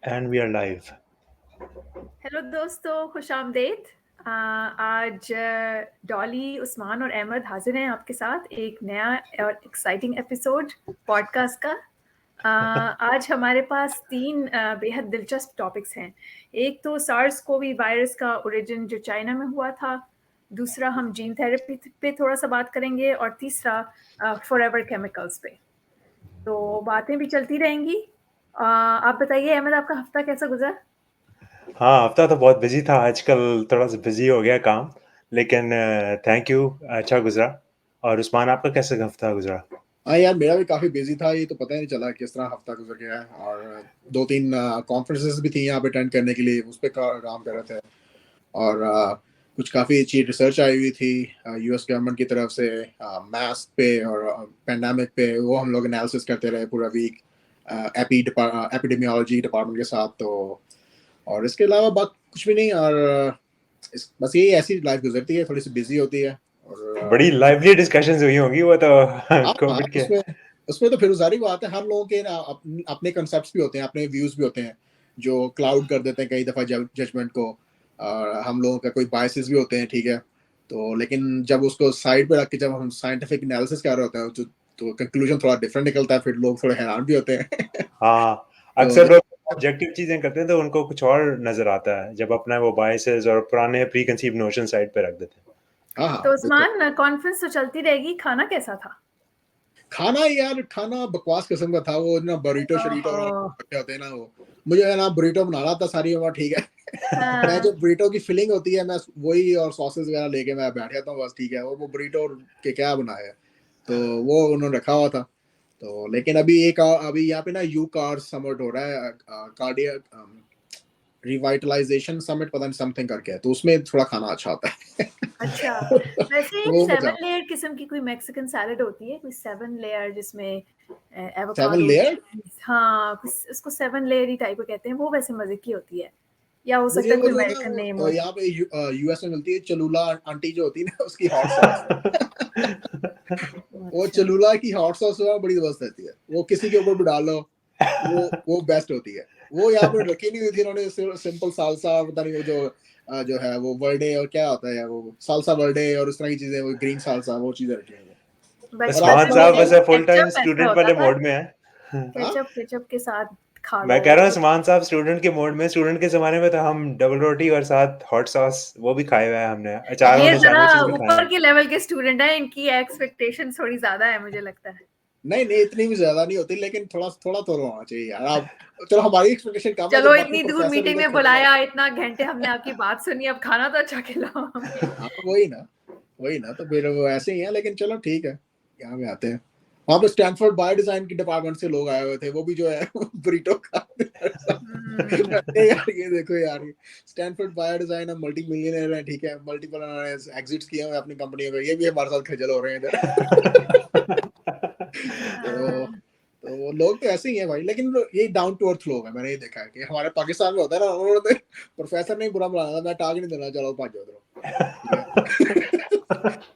And we are live. Hello दोस्तों, खुश आमदेद। आज डॉली, उस्मान और अहमद हाजिर हैं आपके साथ एक नया और एक्साइटिंग एपिसोड पॉडकास्ट का। आज हमारे पास तीन बेहद दिलचस्प टॉपिक्स हैं। एक तो सार्स कोवी वायरस का ओरिजिन जो चाइना में हुआ था, दूसरा हम जीन थेरेपी पे थोड़ा सा बात करेंगे, और तीसरा फॉरएवर केमिकल्स पे। तो बातें भी चलती रहेंगी। आप बताइए अहमद, आपका हफ्ता कैसा गुजरा? हाँ, हफ्ता तो बहुत बिजी था। आजकल थोड़ा सा बिजी हो गया काम, लेकिन थैंक यू, अच्छा गुजरा। और उस्मान, आपका कैसा हफ्ता गुजरा? हाँ यार, मेरा भी काफी बिजी था। ये तो पता ही नहीं चला किस तरह हफ्ता गुजर गया है। और दो तीन कॉन्फ्रेंसेस भी थी यहाँ पे अटेंड करने के लिए, उस पर काम कर रहे थे। और कुछ काफ़ी अच्छी रिसर्च आई हुई थी यूएस गवर्नमेंट की तरफ से मास्क पे और पेंडेमिक पे। वो हम लोग एनालिसिस करते रहे पूरा वीक एपिडेमियोलॉजी डिपार्टमेंट के साथ। तो और इसके अलावा बात कुछ भी नहीं। और बस यही ऐसी लाइफ गुजरती है, थोड़ी सी बिजी होती है। और बड़ी लाइवली डिस्कशंस हुई होंगी वो तो हाँ, कोविड के। उसमें उसमें तो फिर जारी बात है, हर लोगों के ना अपने कंसेप्ट्स भी होते हैं, अपने व्यूज भी होते हैं जो क्लाउड कर देते हैं कई दफा जजमेंट को। और हम लोगों का कोई बायसेस भी होते हैं, ठीक है। तो लेकिन जब उसको साइड पे रख के जब हम साइंटिफिक एनालिसिस कर रहे होते हैं तो कंक्लूजन थोड़ा डिफरेंट निकलता है, फिर लोग थोड़े हैरान भी होते हैं। हाँ, तो अक्सर लोग ऑब्जेक्टिव चीजें करते हैं तो उनको कुछ और नजर आता है जब अपना वो बायसेस और पुराने प्री कंसीव नोशन साइड पे रख देते हैं। हाँ तो हाँ, बिल्कुल। उस्मान, कॉन्फ्रेंस तो चलती रहेगी, खाना कैसा था? खाना बकवास किस्म का था। वो ना बरीटो शरीटो ओहो। रखे होते हैं ना, वो मुझे है ना बरीटो बनाना था सारी उम्र, ठीक है। मैं जो हाँ, बरीटो की फिलिंग होती है, मैं वही और सॉसेस वगैरह लेके मैं बैठ जाता हूँ बस, ठीक है। वो बरीटो के क्या बनाया है, तो वो उन्होंने रखा हुआ था। तो लेकिन अभी यहाँ पे ना यू कार समिट हो रहा है, कार्डियक रिवाइटलाइजेशन समिट, पता नहीं समथिंग करके है, तो उसमें थोड़ा खाना अच्छा होता है। अच्छा। वैसे एक वो मैं 7 जाऊँ। लेयर किस्म की कोई मैक्सिकन सैलेड होती है, कोई 7 लेयर जिसमें 7 एवोकाडो, लेयर चीज, हाँ उसको 7 लेयर ही टाइप कहते हैं। वो वैसे मजे की होती है, या हो सकता मुझे है वो कोई जो है ना, अमेरिकन नेम वो हो। यहाँ पे यूएस में मिलती है चलूला आंटी जो होती है ना, उसकी हॉट सॉस। वो अच्छा। चलूला की हॉट सॉस बड़ी मस्त रहती है, वो किसी के ऊपर भी डाल लो, वो बेस्ट होती है। वो यहाँ पे रखी नहीं हुई थी उन्होंने, सिंपल सालसा, पता नहीं वो जो है वो वर्डे और क्या होता है, वो सालसा वर्डे और उस तरह की चीजें, वो ग्रीन सालसा, वो चीजें रखी हुई हैं। और बचपन आप उस्मान में साहब सुनो। मेरे वैसे फुल टाइम केचप ऐसा स्टूडेंट होता वाले था, मोड में है। हाँ, केचप के साथ खा मैं लो कह रहा हूँ वो। उस्मान साहब स्टूडेंट के मोड में, स्टूडेंट के जमाने में तो हम डबल रोटी और साथ हॉट सॉस वो भी खाए हुए हैं हमने, अचार ये वाले जरा सैंडविचेस भी खाए ऊपर हैं। के लेवल के स्टूडेंट है, इनकी एक्सपेक्टेशन थोड़ी ज्यादा है मुझे लगता है। नहीं नहीं, इतनी भी ज्यादा नहीं होती, लेकिन थोड़ा थोड़ा तो होना चाहिए यार। आप चलो, हमारी एक्सपेक्टेशन कम है, चलो, जब बाकी इतनी दूर प्रोफेसर मीटिंग इधर में खड़े हैं। बुलाया, इतना घंटे हमने आपकी बात सुनी, अब खाना तो अच्छा खिलाओ हमें। हाँ, वही ना तो फिर वो ऐसे ही है, लेकिन चलो ठीक है। यहाँ पे आते हैं। वहाँ पे स्टैनफोर्ड बायो डिजाइन के डिपार्टमेंट से लोग आए हुए थे, वो भी जो है बुरीटो खाते हैं सब। हम्म। अरे यार, ये देखो यार, ये स्टैनफोर्ड बायो डिजाइन है, मल्टी मिलियनर है, ठीक है, मल्टीपल एग्जिट्स किए हुए अपनी कंपनियों को, ये भी हमारे साथ खजल हो रहे हैं इधर। तो हाँ, तो वो लोग तो ऐसे ही हैं भाई, लेकिन ये डाउन टू अर्थ लोग हैं। मैंने ये देखा है कि हमारे पाकिस्तान में होता है ना, उन्होंने तो प्रोफेसर ने बुरा बनाया था, मैं टाग नहीं देना, चलो भाजो उधर, ठीक है।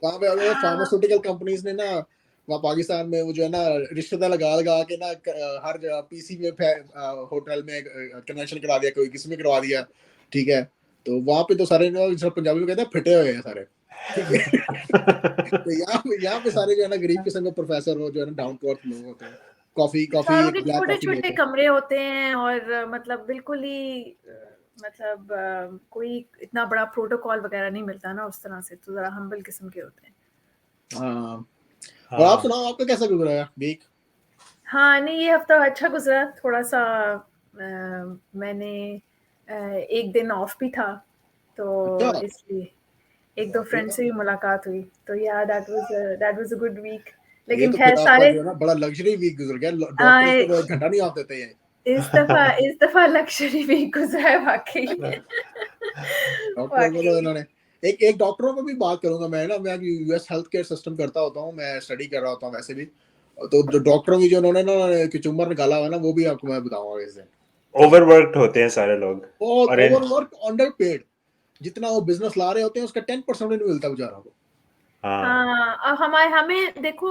वहाँ पे अगर हाँ, फार्मास्यूटिकल कंपनीज ने ना, वहाँ पाकिस्तान में वो जो है ना, रिश्तेदार लगा लगा के ना, हर जगह पीसी में होटल में कन्वेंशन करा दिया, कोई किसी में करवा दिया, ठीक है। तो वहाँ पे तो सारे जो पंजाबी में कहते हैं फिटे हुए हैं सारे, ठीक है। तो यहाँ पे सारे जो है ना गरीब किस्म के प्रोफेसर हो, जो है ना डाउन टू अर्थ लोग होते हैं, कॉफी कॉफी सारों के ब्लैक छोटे कॉफी छोटे लेते हैं। कमरे होते हैं, और मतलब बिल्कुल ही मतलब कोई इतना बड़ा प्रोटोकॉल वगैरह नहीं मिलता ना उस तरह से, तो जरा हम्बल किस्म के होते हैं। हाँ। और आप हाँ, सुनाओ, आपका कैसा गुजरा है वीक? हाँ, नहीं, ये हफ्ता अच्छा गुजरा। थोड़ा सा मैंने एक दिन ऑफ भी था, अच्छा। तो इसलिए एक दो ये फ्रेंड से भी मुलाकात हुई, तो या that was a good week. ये लेकिन तो खैर फिर आपका सारे जो है ना बड़ा लग्जरी वीक गुजर गया। डॉक्टर्स को अ, तो एक घंटा नहीं आप देते हैं। इस दफा लग्जरी वीक गुजरा है वाकई। डॉक्टरों को तो वाकई। इन्होंने एक एक डॉक्टरों को भी बात करूंगा मैं यूएस हेल्थ केयर सिस्टम करता होता हूँ, मैं स्टडी कर रहा होता हूँ वैसे भी। तो जो डॉक्टरों की जो उन्होंने ना किचुम्बर निकाला हुआ है ना, वो भी आपको मैं बताऊंगा इस दिन। ओवरवर्कड होते हैं सारे लोग। बहुत और इन ओवरवर्क, अंडर पेड। जितना वो बिजनेस ला रहे होते हैं उसका 10% नहीं मिलता बेचारों को। हाँ हाँ, हमें देखो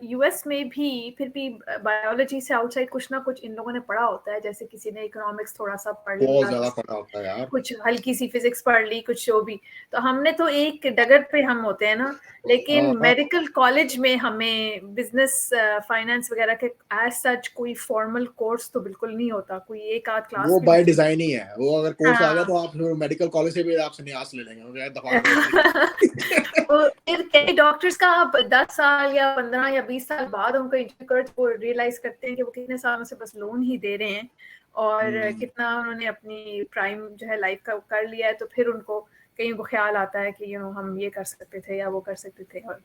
यूएस में भी फिर भी बायोलॉजी से आउटसाइड कुछ ना कुछ इन लोगों ने पढ़ा होता है, जैसे किसी ने इकोनॉमिक्स थोड़ा सा पढ़ बहुत लिया, ज्यादा पता होता है यार। कुछ हल्की सी फिजिक्स पढ़ ली, कुछ जो भी। तो हमने तो एक डगर पे हम होते हैं ना, लेकिन हाँ, मेडिकल कॉलेज में हमें बिजनेस फाइनेंस वगैरह के एज सच कोई फॉर्मल कोर्स तो बिल्कुल नहीं होता, कोई एक आध क्लास वो भी बाय होती डिजाइन ही है। वो अगर कोर्स आ गया हाँ। तो आप मेडिकल कॉलेज से भी आप संन्यास ले लेंगे, वो दफा के वैसे ही। वो फिर कई डॉक्टर्स का आप 10 साल या 15 या 20 साल बाद उनको इंटरव्यू कर वो रियलाइज करते हैं कि वो कितने सालों से बस लोन ही दे रहे हैं, और कितना उन्होंने अपनी प्राइम जो है लाइफ का कर लिया है। तो फिर उनको कहीं को ख्याल आता है कि हम ये कर सकते थे या वो कर सकते थे, और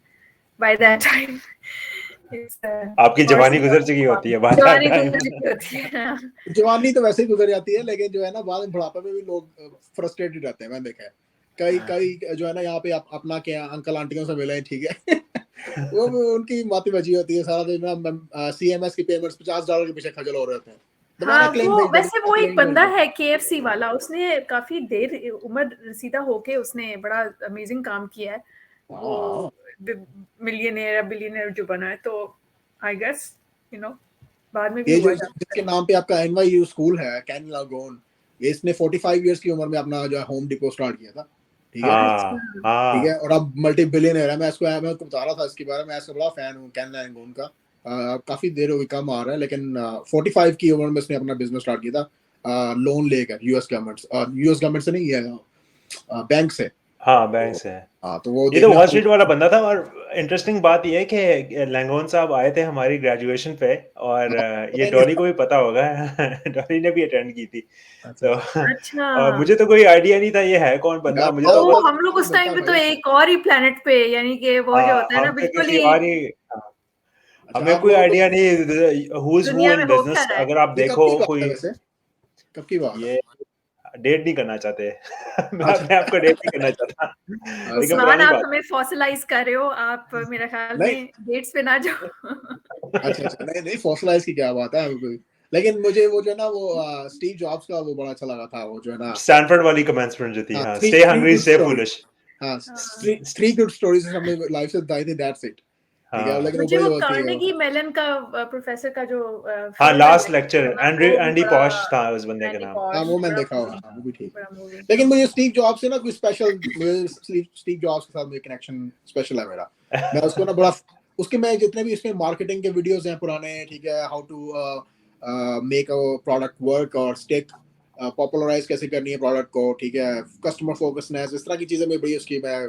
बाय दैट टाइम आपकी जवानी गुजर चुकी होती है बात जवानी टाइम। गुजर चुकी होती है। जवानी तो वैसे ही गुजर जाती है, लेकिन जो है ना बाद में बुढ़ापे में भी लोग फ्रस्ट्रेटेड रहते हैं, मैंने देखा है। कई कई जो है ना यहाँ पे अपना क्या अंकल आंटियों से मिले हैं, ठीक है। वो उनकी माती बची होती है सारा दिन ना, सीएमएस की पेमेंट्स $50 के पीछे खजल हो रहे होते हैं। दोबारा हाँ, क्लेम वो भेज दो, वैसे दोबारा वो एक क्लेम भेज बंदा दो। है केएफसी वाला, उसने काफी देर उम्र रसीदा होके उसने बड़ा अमेजिंग काम किया है। वो हाँ, मिलियनेयर या बिलियनेयर जो बना है, तो आई गेस बाद में भी ये हुआ जो जा सकता जिसके नाम पे आपका एनवाईयू स्कूल है, कैन लागोन, ये इसने 45 इयर्स की उम्र में अपना जो है होम डिपो स्टार्ट किया था, ठीक है। है। हाँ अच्छा। ठीक है, हाँ और अब मल्टी बिलियनर है। मैं उसको बता रहा था इसके बारे में, ऐसा बड़ा फैन हूँ कैन लागोन का। काफी देर हो गई, कम आ रहा है, लेकिन 45 की उम्र में इसने अपना बिजनेस स्टार्ट किया था, लोन लेकर यूएस गवर्नमेंट से नहीं, है बैंक से। हाँ, बैंक तो से है। हाँ, तो वो ये तो देखना वॉल चाहिए। स्ट्रीट वाला बंदा था। और इंटरेस्टिंग बात ये है कि लैंगोन साहब आए थे हमारी ग्रेजुएशन पे, और हाँ, ये पता ही नहीं डॉली था। को भी पता होगा। डॉली ने भी अटेंड की थी। अच्छा तो अच्छा। अच्छा। और मुझे तो कोई आइडिया नहीं था ये है कौन बंदा, यार मुझे तो ओ, पता वो हम लोग तो उस मिलता टाइम है पे तो भाई। एक और ही प्लेनेट पे, यानी कि वो जो होता है ना हम तो बिल्कुल किसी ही और ही। हाँ, अच्छा, हमें आप कोई लोगों को आइडिया नहीं हु इज हु दुनिया में इन हो क्या बिजनेस। रहा है। अगर आप ये कब देखो की बात है कोई वैसे? कब की बात है? ये डेट नहीं करना चाहते। मैं अच्छा अपने आप को डेट नहीं करना चाहता, लेकिन अच्छा। उस्मान, पुरानी आप बात हमें फॉसिलाइज कर रहे हो, आप मेरे ख्याल नहीं, में डेट्स पे ना जाओ। अच्छा अच्छा, नहीं नहीं, फॉसिलाइज की क्या बात है कोई। लेकिन मुझे वो जो है ना वो स्टीव जॉब्स का वो बड़ा अच्छा लगा था, वो जो है ना, स्टैनफोर्ड वाली कमेंसमेंट जो थी, हाँ, three stay three hungry good stay stories. Foolish. हाँ, हाँ, थ्री गुड स्टोरीज हमने लाइफ से बताई थी, दैट्स इट। ठीक है, हाँ लेकिन वो मुझे बड़ी वो होती है वो। कार्नेगी मेलन का प्रोफेसर का जो हाँ, फेयरवेल लास्ट लेक्चर लेक्चर था ना, एंड्री वो भी एंडी बड़ा। पॉश था उस बंदे का एंडी नाम। हाँ, पॉश वो मैंने बड़ा देखा हुआ, मूवी, हाँ, वो भी ठीक। बड़ा मूवी। लेकिन मुझे स्टीव जॉब से ना कोई स्पेशल, मुझे स्टीव जॉब्स के साथ मेरा कनेक्शन स्पेशल है मेरा। मैं उसको ना बड़ा, उसके मैं जितने भी इसमें मार्केटिंग के वीडियोस हैं पुराने, ठीक है, how to make a product work और स्टिक, पॉपुलराइज कैसे करनी है प्रोडक्ट को, ठीक है, कस्टमर फोकसनेस, इस तरह की चीजें मैं बड़ी उसकी मैं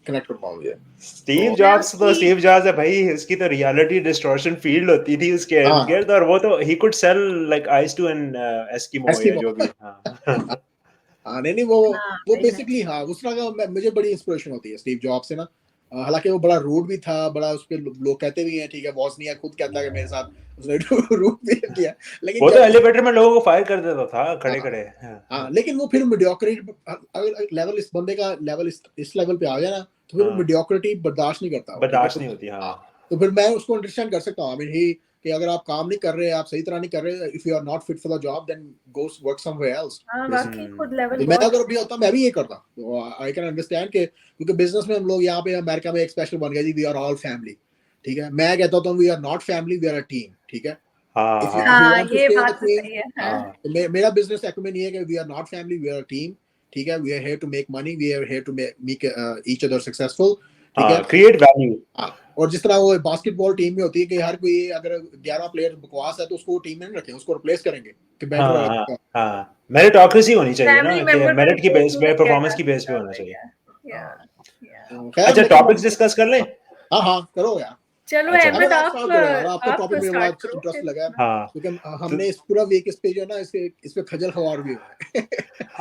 कनेक्ट कर पाऊँ मुझे। स्टीव तो मैं जॉब्स तो उसकी स्टीव जॉब्स है भाई, उसकी तो रियलिटी डिस्टॉर्शन फील्ड होती थी उसके इर्द हाँ, गिर्द, और वो तो he could sell like ice to an Eskimo ऐसी या जो भी। हाँ। हाँ, नहीं नहीं, हाँ वो सही में। बेसिकली, हाँ, उस तरह का मुझे बड़ी इंस्पिरेशन होती है स्टीव जॉब से ना। हालांकि वो बड़ा रूड भी था, बड़ा उस पे लोग कहते भी हैं, ठीक है, वॉजनियाक खुद कहता है कि मेरे साथ उसने रूड भी किया, लेकिन वो तो जब उस, एलिवेटर में लोगों को फायर कर देता था खड़े हाँ खड़े। हाँ, लेकिन वो फिर मीडियोक्रिटी, अगर लेवल इस बंदे का लेवल इस लेवल पे आ गया ना, तो फिर हाँ, मीडियोक्रिटी बर्दाश्त नहीं करता वो, ठीक है। बर्दाश्त तो नहीं होती। हाँ हाँ, तो फिर मैं उसको अंडरस्टैंड कर सकता हूँ, आई मीन ही, कि अगर आप काम नहीं कर रहे, आप सही तरह नहीं कर रहे, if you are not fit for the job, then go work somewhere else. हाँ, वाकई हम्म खुद लेवल तो मैं बहुत। अगर भी होता मैं भी ये करता, तो आई कैन अंडरस्टैंड के, क्योंकि बिजनेस में हम लोग यहाँ पे अमेरिका में एक स्पेशल बन गया जी, वी आर ऑल फैमिली, ठीक है। मैं कहता हूँ we are not family, we are a team, ठीक है। हाँ इफ यू हाँ, वांट टू ये स्टे इन द बात तो टीम, सही है। हाँ। हाँ, तो मेरा बिजनेस एक्मेन ये है कि we are not family, we are a team, ठीक है। We are here to make money, we are here to make each other successful, ठीक है। हाँ, क्रिएट वैल्यू। हाँ, और जिस तरह वो बास्केटबॉल टीम में होती है कि हर कोई अगर 11 प्लेयर बकवास है तो उसको टीम में नहीं रखें, उसको रिप्लेस करेंगे कि हाँ बेटर हाँ है। हाँ, मेरिटोक्रेसी होनी चाहिए ना, फैमिली कि मेंबर को मेरिट की रिप्लेस बेस नहीं पे, किया परफॉर्मेंस जा की बेस पे सकता, होना सही चाहिए। है। या हाँ, या तो खैर, अच्छा, लेकिन टॉपिक्स डिस्कस कर लें। हाँ हाँ, करो यार। चलो अच्छा अगर अहमद, आप आप स्टार्ट करो यार, आपका आप टॉपिक मेरे बड़ा स्टार्ट करो इंटरेस्ट फिर। लगा है, हाँ, क्योंकि तो हमने इस पूरा वीक इस पे जो है ना, इस पे खजल खवार भी हुआ है।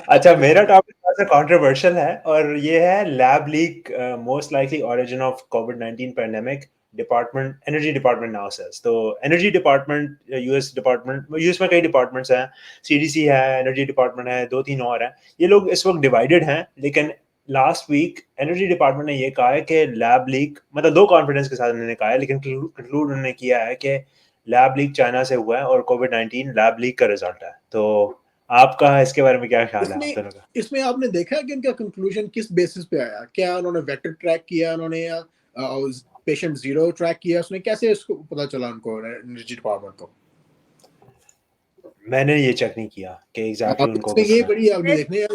अच्छा, मेरा टॉपिक थोड़ा सा कंट्रोवर्शियल है, और ये है lab leak most likely origin of covid pandemic, department energy department now says. तो एनर्जी डिपार्टमेंट, यूएस में कई डिपार्टमेंट्स हैं, सीडीसी है, एनर्जी डिपार्टमेंट है, दो तीन और हैं। ये लोग इस वक्त डिवाइडेड हैं, लेकिन लास्ट वीक एनर्जी डिपार्टमेंट ने ये कहा है कि लैब लीक, मतलब दो कॉन्फिडेंस के साथ उन्होंने कहा है, लेकिन कंक्लूड उन्होंने किया है कि लैब लीक चाइना से हुआ है और कोविड-19 लैब लीक का रिजल्ट है। तो आपका इसके बारे में क्या ख्याल है आप इसमें दोनों का? इसमें आपने देखा है कि इनका कंक्लूजन किस बेसिस पे आया? क्या उन्होंने वेक्टर ट्रैक किया उन्होंने, या पेशेंट जीरो ट्रैक किया उसने? कैसे इसको पता चला उनको, एनर्जी डिपार्टमेंट को? मैंने ये चेक नहीं किया कि एग्जैक्टली आप उनको इसमें ये कितना। बड़ी आपने देखने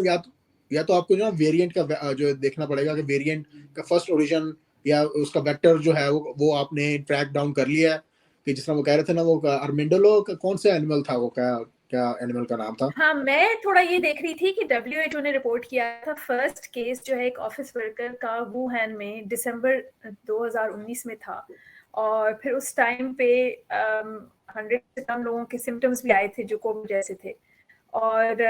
या तो आपको जो वेरिएंट का जो देखना पड़ेगा कि वेरिएंट का फर्स्ट ओरिजिन या उसका वेक्टर जो है वो आपने ट्रैक डाउन कर लिया है। कि जिस तरह वो कह रहे थे ना, वो अर्मेंडोलो का कौन सा एनिमल था, वो क्या क्या एनिमल का नाम था? हाँ, मैं थोड़ा ये देख रही थी कि WHO ने रिपोर्ट किया था फर्स्ट केस जो है एक ऑफिस वर्कर का वुहान में दिसंबर 2019 में था, और फिर उस टाइम पे 100 से कम लोगों के सिम्टम्स भी आए थे जो कोविड जैसे थे, और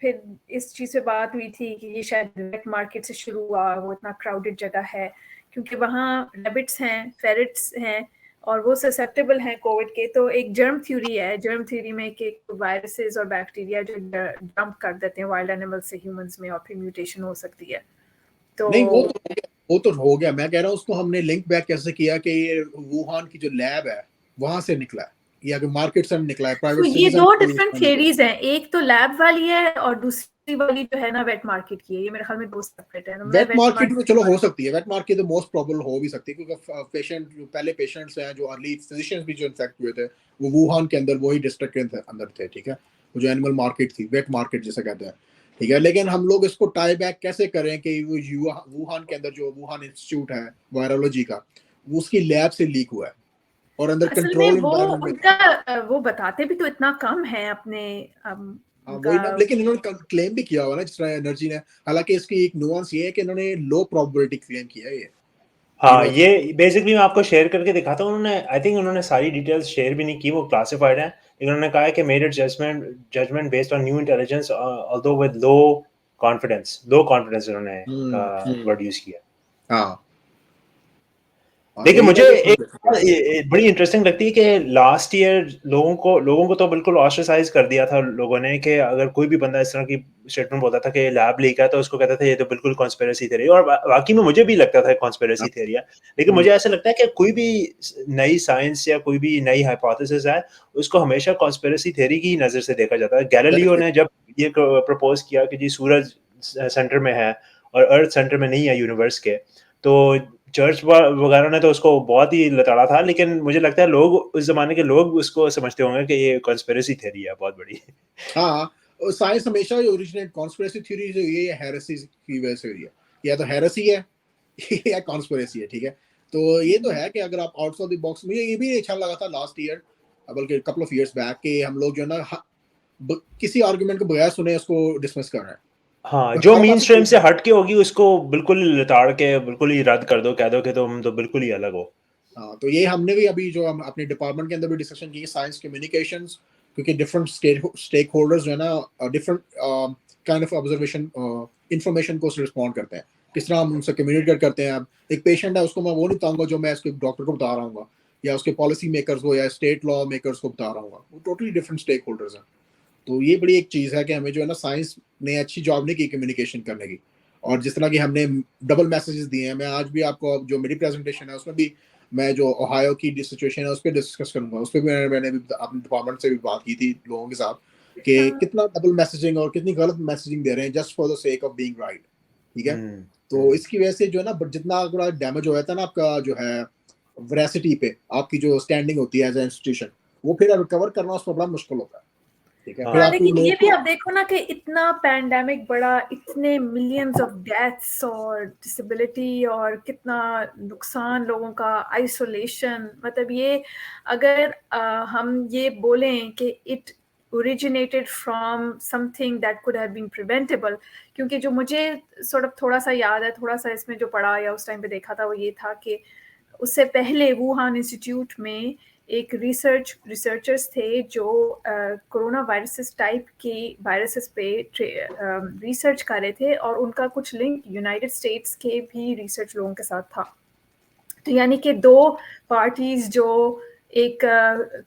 फिर इस चीज़ पे बात हुई थी कि ये शायद वेट मार्केट से शुरू हुआ, वो इतना क्राउडेड जगह है क्योंकि वहाँ रैबिट्स हैं, फेरेट्स हैं, और वो ससेप्टेबल हैं कोविड के। तो एक जर्म थ्योरी है, जर्म थ्योरी में कि वायरसेस और बैक्टीरिया जो जंप कर देते हैं वाइल्ड एनिमल से ह्यूमंस में, और फिर म्यूटेशन हो सकती है। तो नहीं, वो तो हो गया। मैं कह रहा हूँ उसको हमने लिंक बैक कैसे किया कि ये वुहान की जो लैब है वहां से निकला है, या कि मार्केट से निकला है, तो प्राइवेट ये सिटीजन दो डिफरेंट थियरीज हैं, एक तो लैब वाली है और दूसरी वाली जो है ना वेट मार्केट की है। ये मेरे ख्याल में दो सेपरेट है। मैं वेट वेट मार्केट में चलो मार्केट हो सकती है, वेट मार्केट तो मोस्ट प्रोबेबल हो भी सकती है, क्योंकि पेशेंट जो पहले पेशेंट्स हैं, जो अर्ली फिजिशियंस भी जो इन्फेक्ट हुए थे, वो वुहान के अंदर वही डिस्ट्रिक्ट के अंदर थे। ठीक है, वो जो एनिमल मार्केट थी, वेट मार्केट जिसे कहते हैं। ठीक है, लेकिन हम लोग इसको टाई बैक कैसे करें कि वो वुहान के अंदर जो वुहान इंस्टीट्यूट है वायरोलॉजी का, वो उसकी लैब से लीक हुआ है और अंदर असल में कंट्रोल वो एनवायरनमेंट में था। उनका वो बताते भी तो इतना कम है अपने हाँ उनका। वही ना, लेकिन इन्होंने क्लेम भी किया हुआ ना जिस तरह एनर्जी ने। हालांकि इसकी एक नुआंस ये है कि इन्होंने लो प्रोबेबिलिटी क्लेम किया है ये, you हाँ, know, ये बेसिकली मैं आपको शेयर करके दिखाता हूँ। उन्होंने आई थिंक उन्होंने सारी डिटेल्स शेयर भी नहीं की, वो क्लासिफाइड है, लेकिन उन्होंने कहा है कि made it judgement based on new intelligence although with low confidence उन्होंने हम्म, वर्ड यूज किया। हाँ हाँ, तो देखिए, ये मुझे ना कि एक बड़ी इंटरेस्टिंग लगती है कि लास्ट ईयर लोगों को तो बिल्कुल ऑस्ट्रेसाइज कर दिया था लोगों ने, कि अगर कोई भी बंदा इस तरह की स्टेटमेंट बोलता था कि लैब लीक है, तो उसको कहता था ये तो बिल्कुल कॉन्स्पिरेसी थ्योरी, और वाकई में मुझे भी लगता था कॉन्स्पिरेसी थ्योरी है। लेकिन मुझे ऐसा लगता है कि कोई भी नई साइंस या कोई भी नई हाइपोथेसिस है, उसको हमेशा कॉन्स्पिरेसी थ्योरी की नज़र से देखा जाता है। गैलीलियो ने जब ये प्रपोज किया कि जी सूरज सेंटर में है और अर्थ सेंटर में नहीं है यूनिवर्स के, तो चर्च वगैरह ने तो उसको बहुत ही लताड़ा था, लेकिन मुझे लगता है लोग, उस जमाने के लोग उसको समझते होंगे कि ये कॉन्स्पिरेसी थ्योरी है बहुत बड़ी। हाँ, साइंस हमेशा ओरिजिनेट कॉन्स्पिरेसी थ्योरी जो ये हेरेसी की वजह से हुई है, या तो हेरेसी है या कॉन्स्पिरेसी है। ठीक है, तो ये तो है कि अगर आप आउट ऑफ द बॉक्स, मुझे ये भी अच्छा लगा था लास्ट ईयर, बल्कि कपल ऑफ इयर्स बैक, कि हम लोग जो है ना किसी आर्गुमेंट को बगैर सुने उसको डिसमिस कर रहे हैं। हाँ, तो जो हमारे मेन पास स्ट्रीम से हट के होगी उसको बिल्कुल लताड़ के बिल्कुल ही रद्द कर दो, कह दो कि तुम तो बिल्कुल ही अलग हो। हाँ, तो ये हमने भी अभी जो हम अपने डिपार्टमेंट के अंदर भी डिस्कशन की, साइंस कम्युनिकेशंस, क्योंकि डिफरेंट स्टेक होल्डर्स जो है ना different kind of observation information को रिस्पॉन्ड करते हैं, किस तरह हम उनसे कम्युनिकेट करते हैं। अब एक पेशेंट है, उसको मैं वो नहीं बताऊंगा जो मैं उसके डॉक्टर को बता रहा हूँ, या उसके पॉलिसी मेकर्स को या स्टेट लॉ मेकर्स को बता रहा हूँ, वो टोटली डिफरेंट स्टेक होल्डर्स हैं। तो ये बड़ी एक चीज़ है कि हमें जो है ना, साइंस ने अच्छी जॉब नहीं की कम्युनिकेशन करने की। और जिस तरह की हमने डबल मैसेजेस दिए हैं, मैं आज भी आपको जो मेरी प्रेजेंटेशन है उसमें भी मैं जो ओहायो की सिचुएशन है उस पर डिस्कस करूंगा। उस पर भी मैंने भी अपने डिपार्टमेंट से भी बात की थी लोगों के साथ, कि कितना डबल मैसेजिंग और कितनी गलत मैसेजिंग दे रहे हैं just for the sake of being right. ठीक है, तो इसकी वजह से जो है ना, जितना बड़ा डैमेज हो जाता है ना आपका जो है वैरासिटी पे, आपकी जो स्टैंडिंग होती है एज ए इंस्टीट्यूशन, वो फिर रिकवर करना उसमें बड़ा मुश्किल होता है। ठीक है, फिर हाँ, आपको लेकिन लोग ये भी आप देखो ना कि इतना पैंडेमिक बड़ा, इतने मिलियंस ऑफ डेथ्स और डिसेबिलिटी, और कितना नुकसान लोगों का, आइसोलेशन, मतलब ये अगर हम ये बोलें कि it originated from something that could have been preventable, क्योंकि जो मुझे थोड़ा सा याद है, थोड़ा सा इसमें जो पढ़ा या उस टाइम पे देखा था, वो ये था कि उससे पहले वुहान इंस्टीट्यूट में एक रिसर्चर्स थे जो कोरोना वायरसेस टाइप के वायरसेस पे रिसर्च कर रहे थे, और उनका कुछ लिंक यूनाइटेड स्टेट्स के भी रिसर्च लोगों के साथ था। तो यानी कि दो पार्टीज जो एक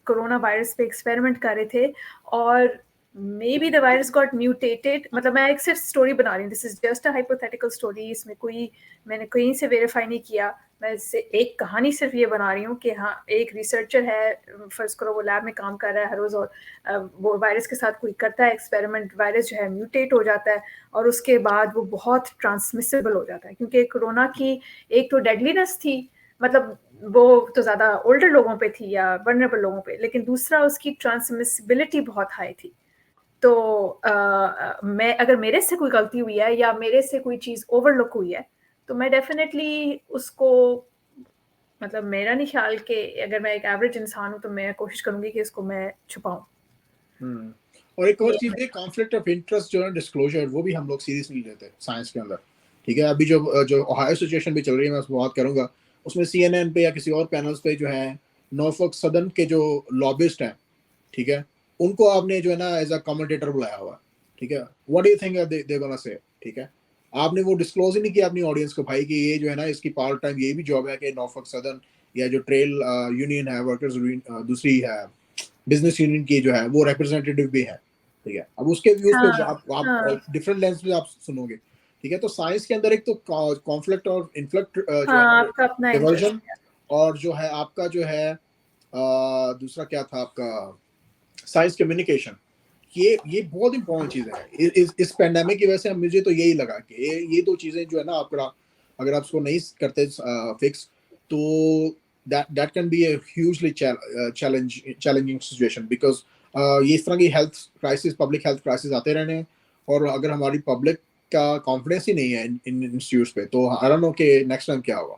कोरोना वायरस पे एक्सपेरिमेंट कर रहे थे, और may be the virus got mutated. मतलब मैं एक सिर्फ स्टोरी बना रही हूँ, this is just a hypothetical story, इसमें कोई मैंने कहीं से वेरीफाई नहीं किया, मैं इससे एक कहानी सिर्फ ये बना रही हूँ कि हाँ एक रिसर्चर है, फर्ज करो वो लैब में काम कर रहा है हर रोज, और वो वायरस के साथ कोई करता है एक्सपेरिमेंट, वायरस जो है म्यूटेट हो जाता है और उसके बाद वो बहुत ट्रांसमिसेबल हो जाता है, क्योंकि कोरोना की एक तो डेडलीनेस थी, मतलब वो तो ज़्यादा ओल्डर लोगों पे थी या वनरेबल लोगों पे, लेकिन दूसरा उसकी ट्रांसमिसिबिलिटी बहुत हाई थी। तो मैं अगर मेरे से कोई गलती हुई है या मेरे से कोई चीज़ ओवरलुक हुई है तो मैं डेफिनेटली उसको, मतलब मेरा नहीं ख्याल कि अगर मैं एक एवरेज इंसान हूँ तो मैं कोशिश करूंगी कि इसको मैं छुपाऊं। और एक और चीज है कॉन्फ्लिक्ट ऑफ इंटरेस्ट जो है डिस्क्लोजर, वो भी हम लोग सीरियस नहीं लेते साइंस के अंदर, ठीक है। अभी जो ओहायो सिचुएशन भी चल रही है मैं उस पर बात करूंगा, उसमें CNN पे या किसी और पैनल्स पे जो है नॉर्फोक सदर्न के जो लॉबिस्ट हैं, ठीक है, उनको आपने जो है ना एज अ कमेंटेटर बुलाया हुआ, ठीक है। What do you think they gonna say, ठीक है। आपने वो डिस्क्लोज ही नहीं किया अपनी ऑडियंस को भाई कि ये जो है ना इसकी पार्ट टाइम ये भी जॉब है कि नॉर्फोक सदर्न या जो ट्रेल यूनियन है वर्कर्स दूसरी है बिजनेस यूनियन की जो है वो रिप्रेजेंटेटिव भी है, ठीक है। अब उसके व्यूज पे आप डिफरेंट लेंस में आप सुनोगे, ठीक है। तो साइंस के अंदर एक तो कॉन्फ्लिक्ट और इन्फ्लिक्ट जो है डिवर्जन, और जो है आपका जो है दूसरा क्या था आपका साइंस कम्युनिकेशन, ये बहुत इंपॉर्टेंट चीजें हैं इस पेंडेमिक की वजह से। मुझे तो यही लगा कि ये दो चीजें जो है ना आपका अगर आप इसको नहीं करते फिक्स तो that can be a hugely challenging situation because ये इस तरह की health crisis, public health crisis आते रहने हैं, और अगर हमारी पब्लिक का कॉन्फिडेंस ही नहीं है इन इंस्टीट्यूट्स पे तो आई डोंट नो कि नेक्स्ट टाइम क्या होगा।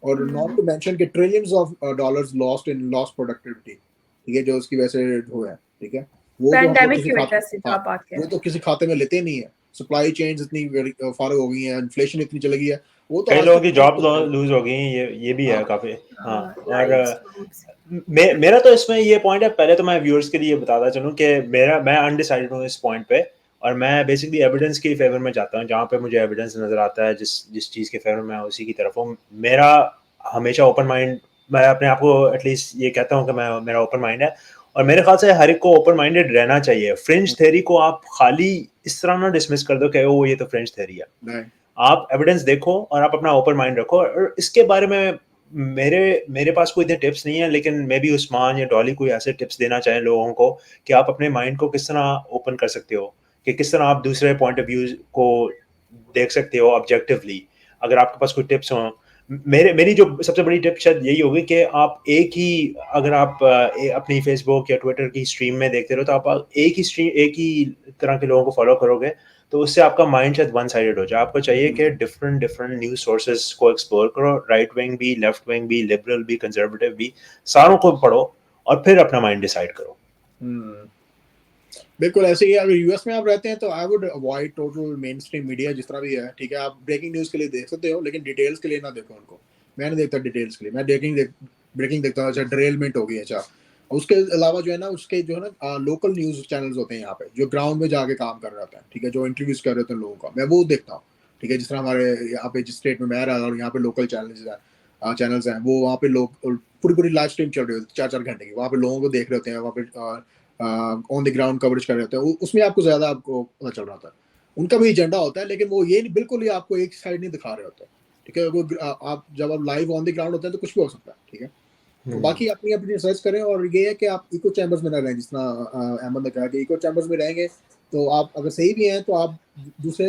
और नॉट टू मेंशन कि trillions of dollars lost in lost productivity, ठीक है, जो उसकी वजह से हुए हैं, ठीक है। वो पैंडेमिक की वजह से आप बात कर रहे हैं, वो तो किसी खाते में लेते नहीं है। सप्लाई चेन्स इतनी फारग हो गई हैं, इन्फ्लेशन इतनी चली गई है, वो तो कई लोगों की जॉब लूज हो गई, ये भी है काफी। हाँ, और मेरा तो इसमें ये पॉइंट है, पहले तो मैं व्यूअर्स के लिए बताता चलूँ कि मैं अनडिसाइडेड हूँ इस पॉइंट पे, और मैं बेसिकली एविडेंस के फेवर में जाता हूँ, जहाँ पे मुझे एविडेंस नजर आता है जिस चीज़ के फेवर में उसी की तरफ हूँ। मेरा हमेशा ओपन माइंड, मैं अपने आप को एटलीस्ट ये कहता हूँ कि मेरा ओपन माइंड है, और मेरे ख्याल से हर एक को ओपन माइंडेड रहना चाहिए। फ्रिंज थ्योरी को आप खाली इस तरह ना डिसमिस कर दो कि ओ ये तो फ्रिंज थ्योरी है। आप एविडेंस देखो और आप अपना ओपन माइंड रखो। और इसके बारे में मेरे पास कोई इतने टिप्स नहीं है, लेकिन मे बी उस्मान या डॉली कोई ऐसे टिप्स देना चाहे लोगों को कि आप अपने माइंड को किस तरह ओपन कर सकते हो, कि किस तरह आप दूसरे पॉइंट ऑफ व्यू को देख सकते हो ऑब्जेक्टिवली। अगर आपके पास कोई टिप्स हो, मेरी जो सबसे बड़ी टिप शायद यही होगी कि आप एक ही, अगर आप अपनी फेसबुक या ट्विटर की स्ट्रीम में देखते रहो तो आप एक ही तरह के लोगों को फॉलो करोगे, तो उससे आपका माइंड शायद वन साइडेड हो जाए। आपको चाहिए कि डिफरेंट न्यूज सोर्सेज को एक्सप्लोर करो, राइट विंग भी, लेफ्ट विंग भी, लिबरल भी, कंजर्वेटिव भी, सारों को पढ़ो और फिर अपना माइंड डिसाइड करो। बिल्कुल ऐसे ही। अगर यूएस में आप रहते हैं तो I would avoid total main stream media जिस तरह भी है, ठीक है। आप ब्रेकिंग न्यूज़ के लिए देख सकते हो लेकिन डिटेल्स के लिए ना देखो उनको। मैं नहीं देखता डिटेल्स के लिए, मैं ब्रेकिंग देखता हूँ। अच्छा ड्रेलमेंट हो गई, अच्छा उसके अलावा जो है ना उसके जो है ना लोकल न्यूज़ चैनल्स होते हैं यहाँ पे जो ग्राउंड में जाके काम कर रहे होते हैं, ठीक है, जो इंटरव्यूज कर रहे होते हैं लोगों का, मैं वो देखता हूँ, ठीक है। जिस तरह हमारे यहाँ पे जिस स्टेट में मैं रहा और यहाँ पे लोकल चैनल्स हैं वो वहाँ पे लोग पूरी लाइव स्ट्रीम चल रही होती है 4-4 घंटे की, वहाँ पे लोगों को देख रहे होते हैं, वहाँ पे ऑन द ग्राउंड कवरेज कर रहे होते हैं, उसमें आपको ज़्यादा आपको पता चल रहा था। उनका भी एजेंडा होता है लेकिन वो ये बिल्कुल ही आपको एक साइड नहीं दिखा रहे होते, ठीक है। वो आप जब आप लाइव ऑन द ग्राउंड होते हैं तो कुछ भी हो सकता है, ठीक है। तो बाकी अपनी अपनी रिसर्च करें, और ये है कि आप इको चैम्बर्स में ना रहें, जिस तरह अहमद ने कहा कि इको चैम्बर्स में रहेंगे तो आप अगर सही भी हैं तो आप दूसरे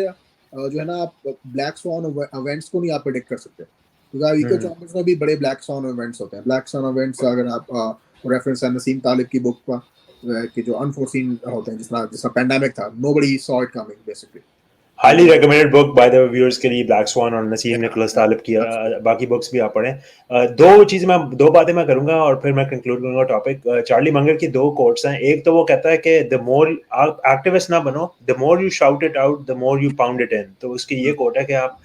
जो है ना आप ब्लैक स्वॉन इवेंट्स को नहीं आप प्रेडिक्ट कर सकते, क्योंकि इको चैम्बर्स में भी बड़े ब्लैक स्वॉन इवेंट्स होते हैं। ब्लैक स्वॉन इवेंट्स अगर आप रेफरेंस है नसीम तालिब की बुक का कि जो अनफोर्सीन होते हैं, जिस तरह पेंडेमिक था, nobody saw it coming basically. Highly recommended book by the viewers के लिए, ब्लैक स्वान और नसीम निकोलस तालिब की। बाकी बुक्स भी आप पढ़ें। दो बातें मैं करूंगा और फिर मैं कंक्लूड करूंगा टॉपिक। चार्ली मंगर की 2 कोट्स हैं। एक तो वो कहता है कि द मोर आप एक्टिविस्ट ना बनो, the more you shout it out the more you pound it in. तो उसकी ये कोट है कि आप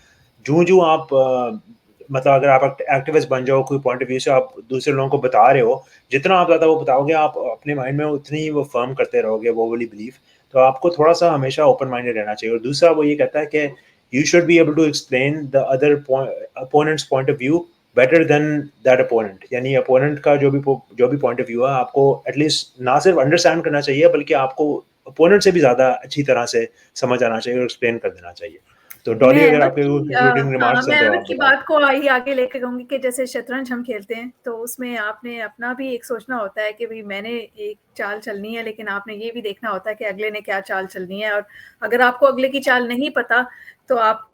जूं आप मतलब अगर आप एक्टिविस्ट बन जाओ कोई पॉइंट ऑफ व्यू से, आप दूसरे लोगों को बता रहे हो, जितना आप ज़्यादा वो बताओगे आप अपने माइंड में उतनी ही वो फर्म करते रहोगे वो वाली बिलीफ। तो आपको थोड़ा सा हमेशा ओपन माइंडेड रहना चाहिए। और दूसरा वो ये कहता है कि you should be able to explain the other opponent's point of view better than that opponent. यानी अपोनेंट का जो भी पॉइंट ऑफ व्यू है आपको एटलीस्ट ना सिर्फ अंडरस्टैंड करना चाहिए, बल्कि आपको अपोनेंट से भी ज़्यादा अच्छी तरह से समझ आना चाहिए और एक्सप्लेन कर देना चाहिए। तो डॉली मैं अगर अहमद आपके की कंक्लूडिंग हाँ रिमार्क्स मैं हैं तो अहमद आप की बताएं। बात को ही आगे लेके कहूँगी कि जैसे शतरंज हम खेलते हैं तो उसमें आपने अपना भी एक सोचना होता है कि भाई मैंने एक चाल चलनी है, लेकिन आपने ये भी देखना होता है कि अगले ने क्या चाल चलनी है, और अगर आपको अगले की चाल नहीं पता तो आप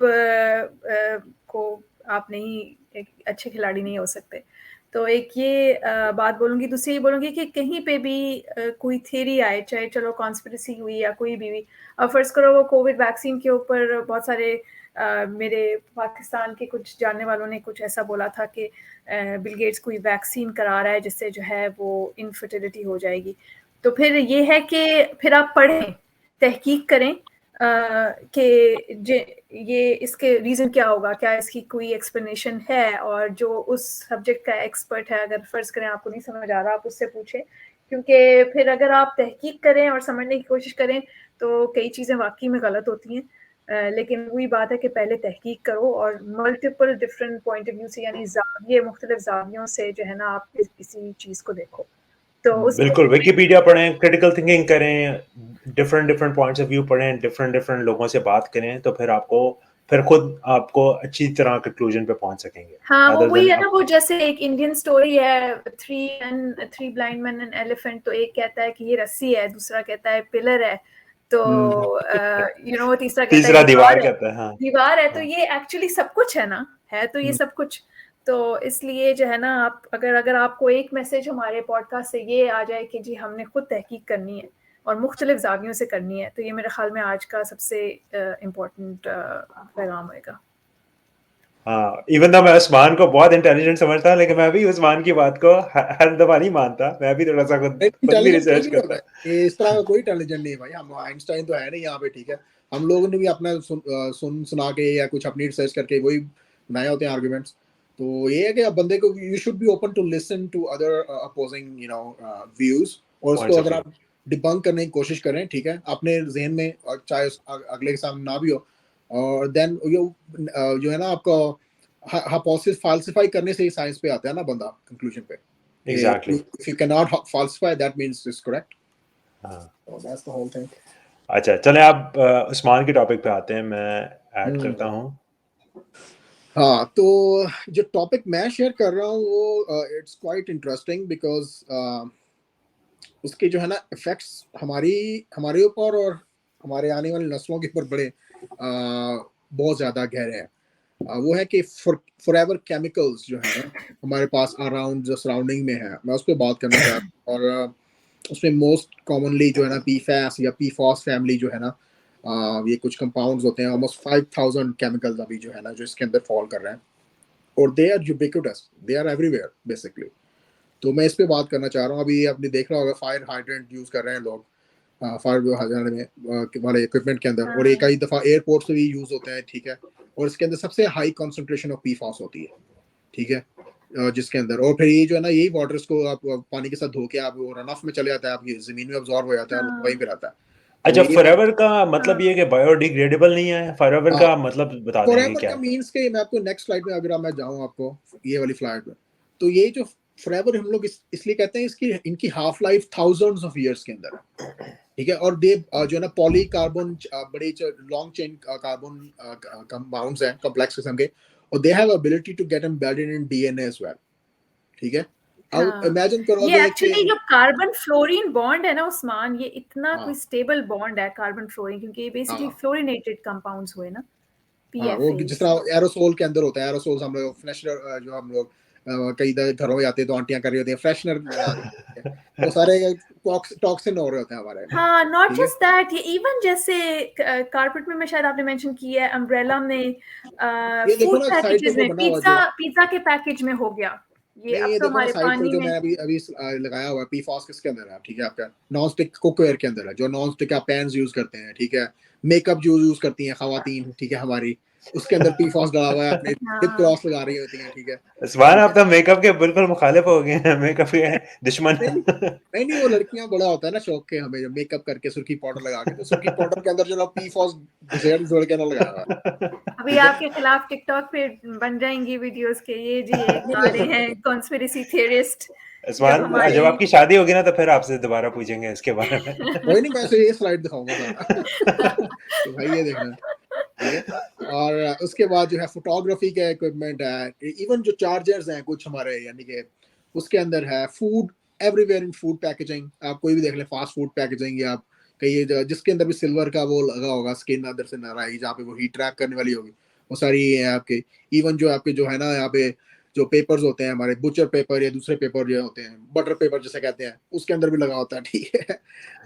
नहीं एक अच्छे खिलाड़ी नहीं हो सकते। तो एक ये बात बोलूँगी, दूसरी ये बोलूँगी कि कहीं पे भी कोई थ्योरी आए, चाहे चलो कॉन्स्पिरेसी हुई या कोई भी, अब फर्ज करो वो कोविड वैक्सीन के ऊपर बहुत सारे मेरे पाकिस्तान के कुछ जानने वालों ने कुछ ऐसा बोला था कि बिल गेट्स कोई वैक्सीन करा रहा है जिससे जो है वो इनफर्टिलिटी हो जाएगी। तो फिर ये है कि फिर आप पढ़ें, तहकीक करें कि ये इसके रीज़न क्या होगा, क्या इसकी कोई एक्सप्लेनेशन है, और जो उस सब्जेक्ट का एक्सपर्ट है, अगर फ़र्ज़ करें आपको नहीं समझ आ रहा आप उससे पूछें, क्योंकि फिर अगर आप तहकीक करें और समझने की कोशिश करें तो कई चीज़ें वाकई में गलत होती हैं। लेकिन वही बात है कि पहले तहकीक करो और multiple different point of view से, यानी ज़ाविये मुख्तलिफ ज़ावियों से जो है ना आप किसी चीज़ को देखो। तो उसमें बिल्कुल, विकिपीडिया पढ़ें, क्रिटिकल थिंकिंग करें, डिफरेंट पॉइंट्स ऑफ व्यू पढ़ें, डिफरेंट लोगों से बात करें, तो फिर खुद आपको अच्छी तरह कंक्लूजन पे पहुंच सकेंगे। हाँ वो अदर वही देन है ना, आप वो जैसे एक इंडियन स्टोरी है, three blind man and elephant, तो एक कहता है कि ये रस्सी है, दूसरा कहता है पिलर है, तो तीसरा कहता है तीसरा दीवार दीवार है। कहता है। हाँ दीवार है, तो हाँ ये एक्चुअली सब कुछ है ना, है तो ये सब कुछ। तो इसलिए जो है ना, आप अगर आपको एक मैसेज हमारे पॉडकास्ट से ये आ जाए कि जी हमने खुद तहकीक करनी है और मुख्तलिफ ज़ावियों से करनी है, तो ये मेरे ख्याल में आज का सबसे इम्पोर्टेंट पैगाम होएगा। हाँ, इवन though मैं उस्मान को बहुत इंटेलिजेंट समझता हूँ, लेकिन मैं भी उस्मान की बात को हर दफा नहीं मानता। मैं भी थोड़ा सा खुद भी इंटेलिजेंट कोई रिसर्च भी करता होता है, इस तरह का कोई इंटेलिजेंट नहीं है भाई। हम आइंस्टाइन तो है नहीं यहाँ पे, ठीक है। हम लोगों ने भी अपना सुना के या कुछ अपनी रिसर्च करके वही बनाए होते हैं आर्गुमेंट्स। तो ये है कि अब बंदे को you should be open to listen to other opposing views, और उसको पॉइंट्स ऑफ अगर व्यू। आप डिबंक करने की कोशिश करें, ठीक है, अपने जहन में, और चाहे अगले के सामने ना भी हो, और देन जो है ना आपको हाइपोथेसिस फाल्सिफाई करने से ही साइंस पे आता है ना बंदा कंक्लूजन पे। Exactly. If you cannot falsify, that means it's correct. हाँ, So that's the whole thing. अच्छा चलें आप उस्मान के टॉपिक पे आते हैं। मैं ऐड करता हूँ। हाँ, तो जो टॉपिक मैं शेयर कर रहा हूँ वो इट्स क्वाइट इंटरेस्टिंग बिकॉज उसके जो है ना इफेक्ट्स हमारे ऊपर और हमारे आने वाली नस्लों के ऊपर बड़े बहुत ज़्यादा गहरे हैं। वो है कि फॉरएवर केमिकल्स जो है ना हमारे पास अराउंड जो सराउंडिंग में है, मैं उस पर बात करना चाह रहा हूँ। और उसमें मोस्ट कॉमनली जो है ना पीफैस या पीफॉस फैमिली जो है ना, ये कुछ कंपाउंड्स होते हैं, ऑलमोस्ट 5000 केमिकल्स अभी जो है ना जो इसके अंदर फॉल कर रहे हैं, और they are ubiquitous, they are everywhere basically. तो मैं इस पे बात करना चाह रहा हूँ। अभी आपने देख रहा होगा फायर हाइड्रेंट यूज कर रहे हैं लोग फायर में वाले इक्विपमेंट के अंदर, और एक कई दफ़ा एयरपोर्ट से भी यूज होते हैं, ठीक है। और इसके अंदर सबसे हाई कॉन्सेंट्रेशन ऑफ पीफॉस होती है, ठीक है, जिसके अंदर, और फिर ये जो है ना यही वाटर्स को आप पानी के साथ धो के आप वो रन ऑफ में चले जाता है, आपकी जमीन में अब्जॉर्ब हो जाता है और वहीं पे रहता है। तो अच्छा, ये फॉरएवर का मतलब ये कि बायोडिग्रेडेबल नहीं है। फॉरएवर का मतलब बता दें कि फॉरएवर क्या का है। मीन्स के मैं आपको नेक्स्ट स्लाइड में अगर मैं जाऊँ आपको ये वाली स्लाइड में, तो ये जो फॉरएवर हम लोग इसलिए कहते हैं, इसकी इनकी half life thousands of years के अंदर है, ठीक है। और दे जो है ना पॉलीकार्बन बड़े लॉन्ग चेन कार्बन कंपाउंड्स हैं, कॉम्प्लेक्स किस्म के, और they have ability to get embedded in DNA as well, ठीक है। अब इमेजिन करो ये एक्चुअली जो कार्बन फ्लोरीन बॉन्ड है ना उस्मान, ये इतना कोई स्टेबल बॉन्ड है कार्बन फ्लोरीन, क्योंकि ये बेसिकली फ्लोरिनेटेड कंपाउंड्स हुए ना, वो जिस तरह एरोसोल के अंदर होता है, एरोसोल्स हम लोग फ्रेशनर जो हम लोग कई घरों में आते हैं तो आंटियां कर रही होती हैं फ्रेशनर लगा देती हैं, वो सारे टॉक्सिन हो रहे होते हैं हमारे। हाँ, नॉट जस्ट दैट, ये इवन जैसे कारपेट में शायद आपने मेंशन किया है, अम्ब्रेला में, फूड पैकेजेस में, पिज्जा के पैकेज में हो गया ये। अब ये तो देखो ना हमारे साइड पे पानी जो में मैं अभी लगाया हुआ है, पीफॉस किसके अंदर है, ठीक है, आपका नॉन स्टिक कुकवेयर के अंदर है, जो नॉन स्टिक आप पैन्स यूज करते हैं, ठीक है, मेकअप जो यूज करती हैं खवातीन, ठीक है, हमारी उसके अंदर पीफॉस डाला हुआ है, अपने लिप ग्लॉस लगा रही होती हैं, ठीक है। उस्मान आप तो मेकअप के बिल्कुल मुखालिफ हो गए हैं, मेकअप के दुश्मन। नहीं, वो लड़कियां बड़ा होता है ना शौक के, हमें मेकअप करके सुर्खी पाउडर लगा के, तो सुर्खी पाउडर के अंदर जो ना पीफॉस जोड़ के ना लगाया हुआ। अभी आपके खिलाफ टिकटॉक पे बन जाएंगी वीडियोस के, ये जी एक आ रहे हैं कॉन्स्पिरेसी थियरिस्ट उस्मान जब आपकी शादी होगी ना तो फिर आपसे दोबारा पूछेंगे इसके बारे में। कोई नहीं, मैं ये स्लाइड दिखाऊंगा सारा। तो भाई ये देखना, ठीक है। और उसके बाद जो है फोटोग्राफी का इक्विपमेंट है, इवन जो चार्जर्स हैं कुछ हमारे, यानी कि उसके अंदर है food, everywhere in food packaging. आप कोई भी देख ले फास्ट फूड पैकेजिंग, या आप कहीं जिसके अंदर भी सिल्वर का वो लगा होगा, स्किन अंदर से ना रही, जहाँ पे वो हीट ट्रैप करने वाली होगी, वो सारी है आपके। इवन जो आपके जो है ना यहाँ पे जो पेपर्स होते हैं हमारे, बुचर पेपर या दूसरे पेपर जो होते हैं, बटर पेपर जैसे कहते हैं, उसके अंदर भी लगा होता है, ठीक है।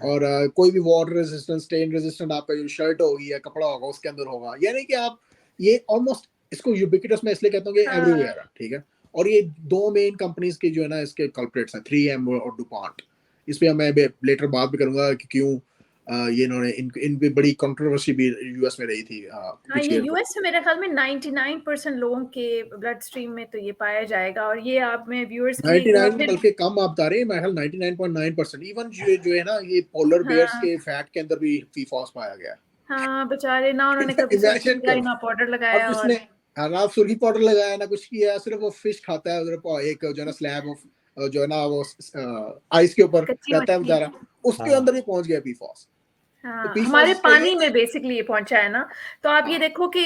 और कोई भी वाटर रेजिस्टेंट, स्टेन रेजिस्टेंट आपका जो शर्ट होगी या कपड़ा होगा उसके अंदर होगा, यानी कि आप ये ऑलमोस्ट इसको यूबिक्विटस में इसलिए कहता हूँ कि एवरीवेयर है, ठीक है। और ये दो मेन कंपनीज के जो है ना इसके कल्प्रेट्स हैं, 3M और डुपॉन्ट। इस पे मैं लेटर बात भी करूंगा कि क्यों ये इन्होंने इन पे बड़ी कंट्रोवर्सी भी यूएस में रही थी। हाँ, ये यूएस में मेरे ख्याल में 99% लोगों के ब्लड स्ट्रीम में तो ये पाया जाएगा। और ये आप में व्यूअर्स के लिए 99 बल्कि कम आप बता रहे हैं, मैं 99.9%। इवन जो है ना ये पोलर बेयर्स के फैट के अंदर भी पीफॉस पाया गया। हाँ बेचारे ना, उन्होंने कभी सुर्खी लगाई ना पाउडर लगाया, और ना सुर्खी पाउडर लगाया ना कुछ किया, सिर्फ वो फिश खाता है उधर, एक जो है ना स्लैब ऑफ जो है ना वो आइस के ऊपर रहता है बेचारा, उसके अंदर ही पहुंच गया पीफॉस। हाँ, हमारे पानी में बेसिकली ये पहुंचा है ना। तो आप ये देखो कि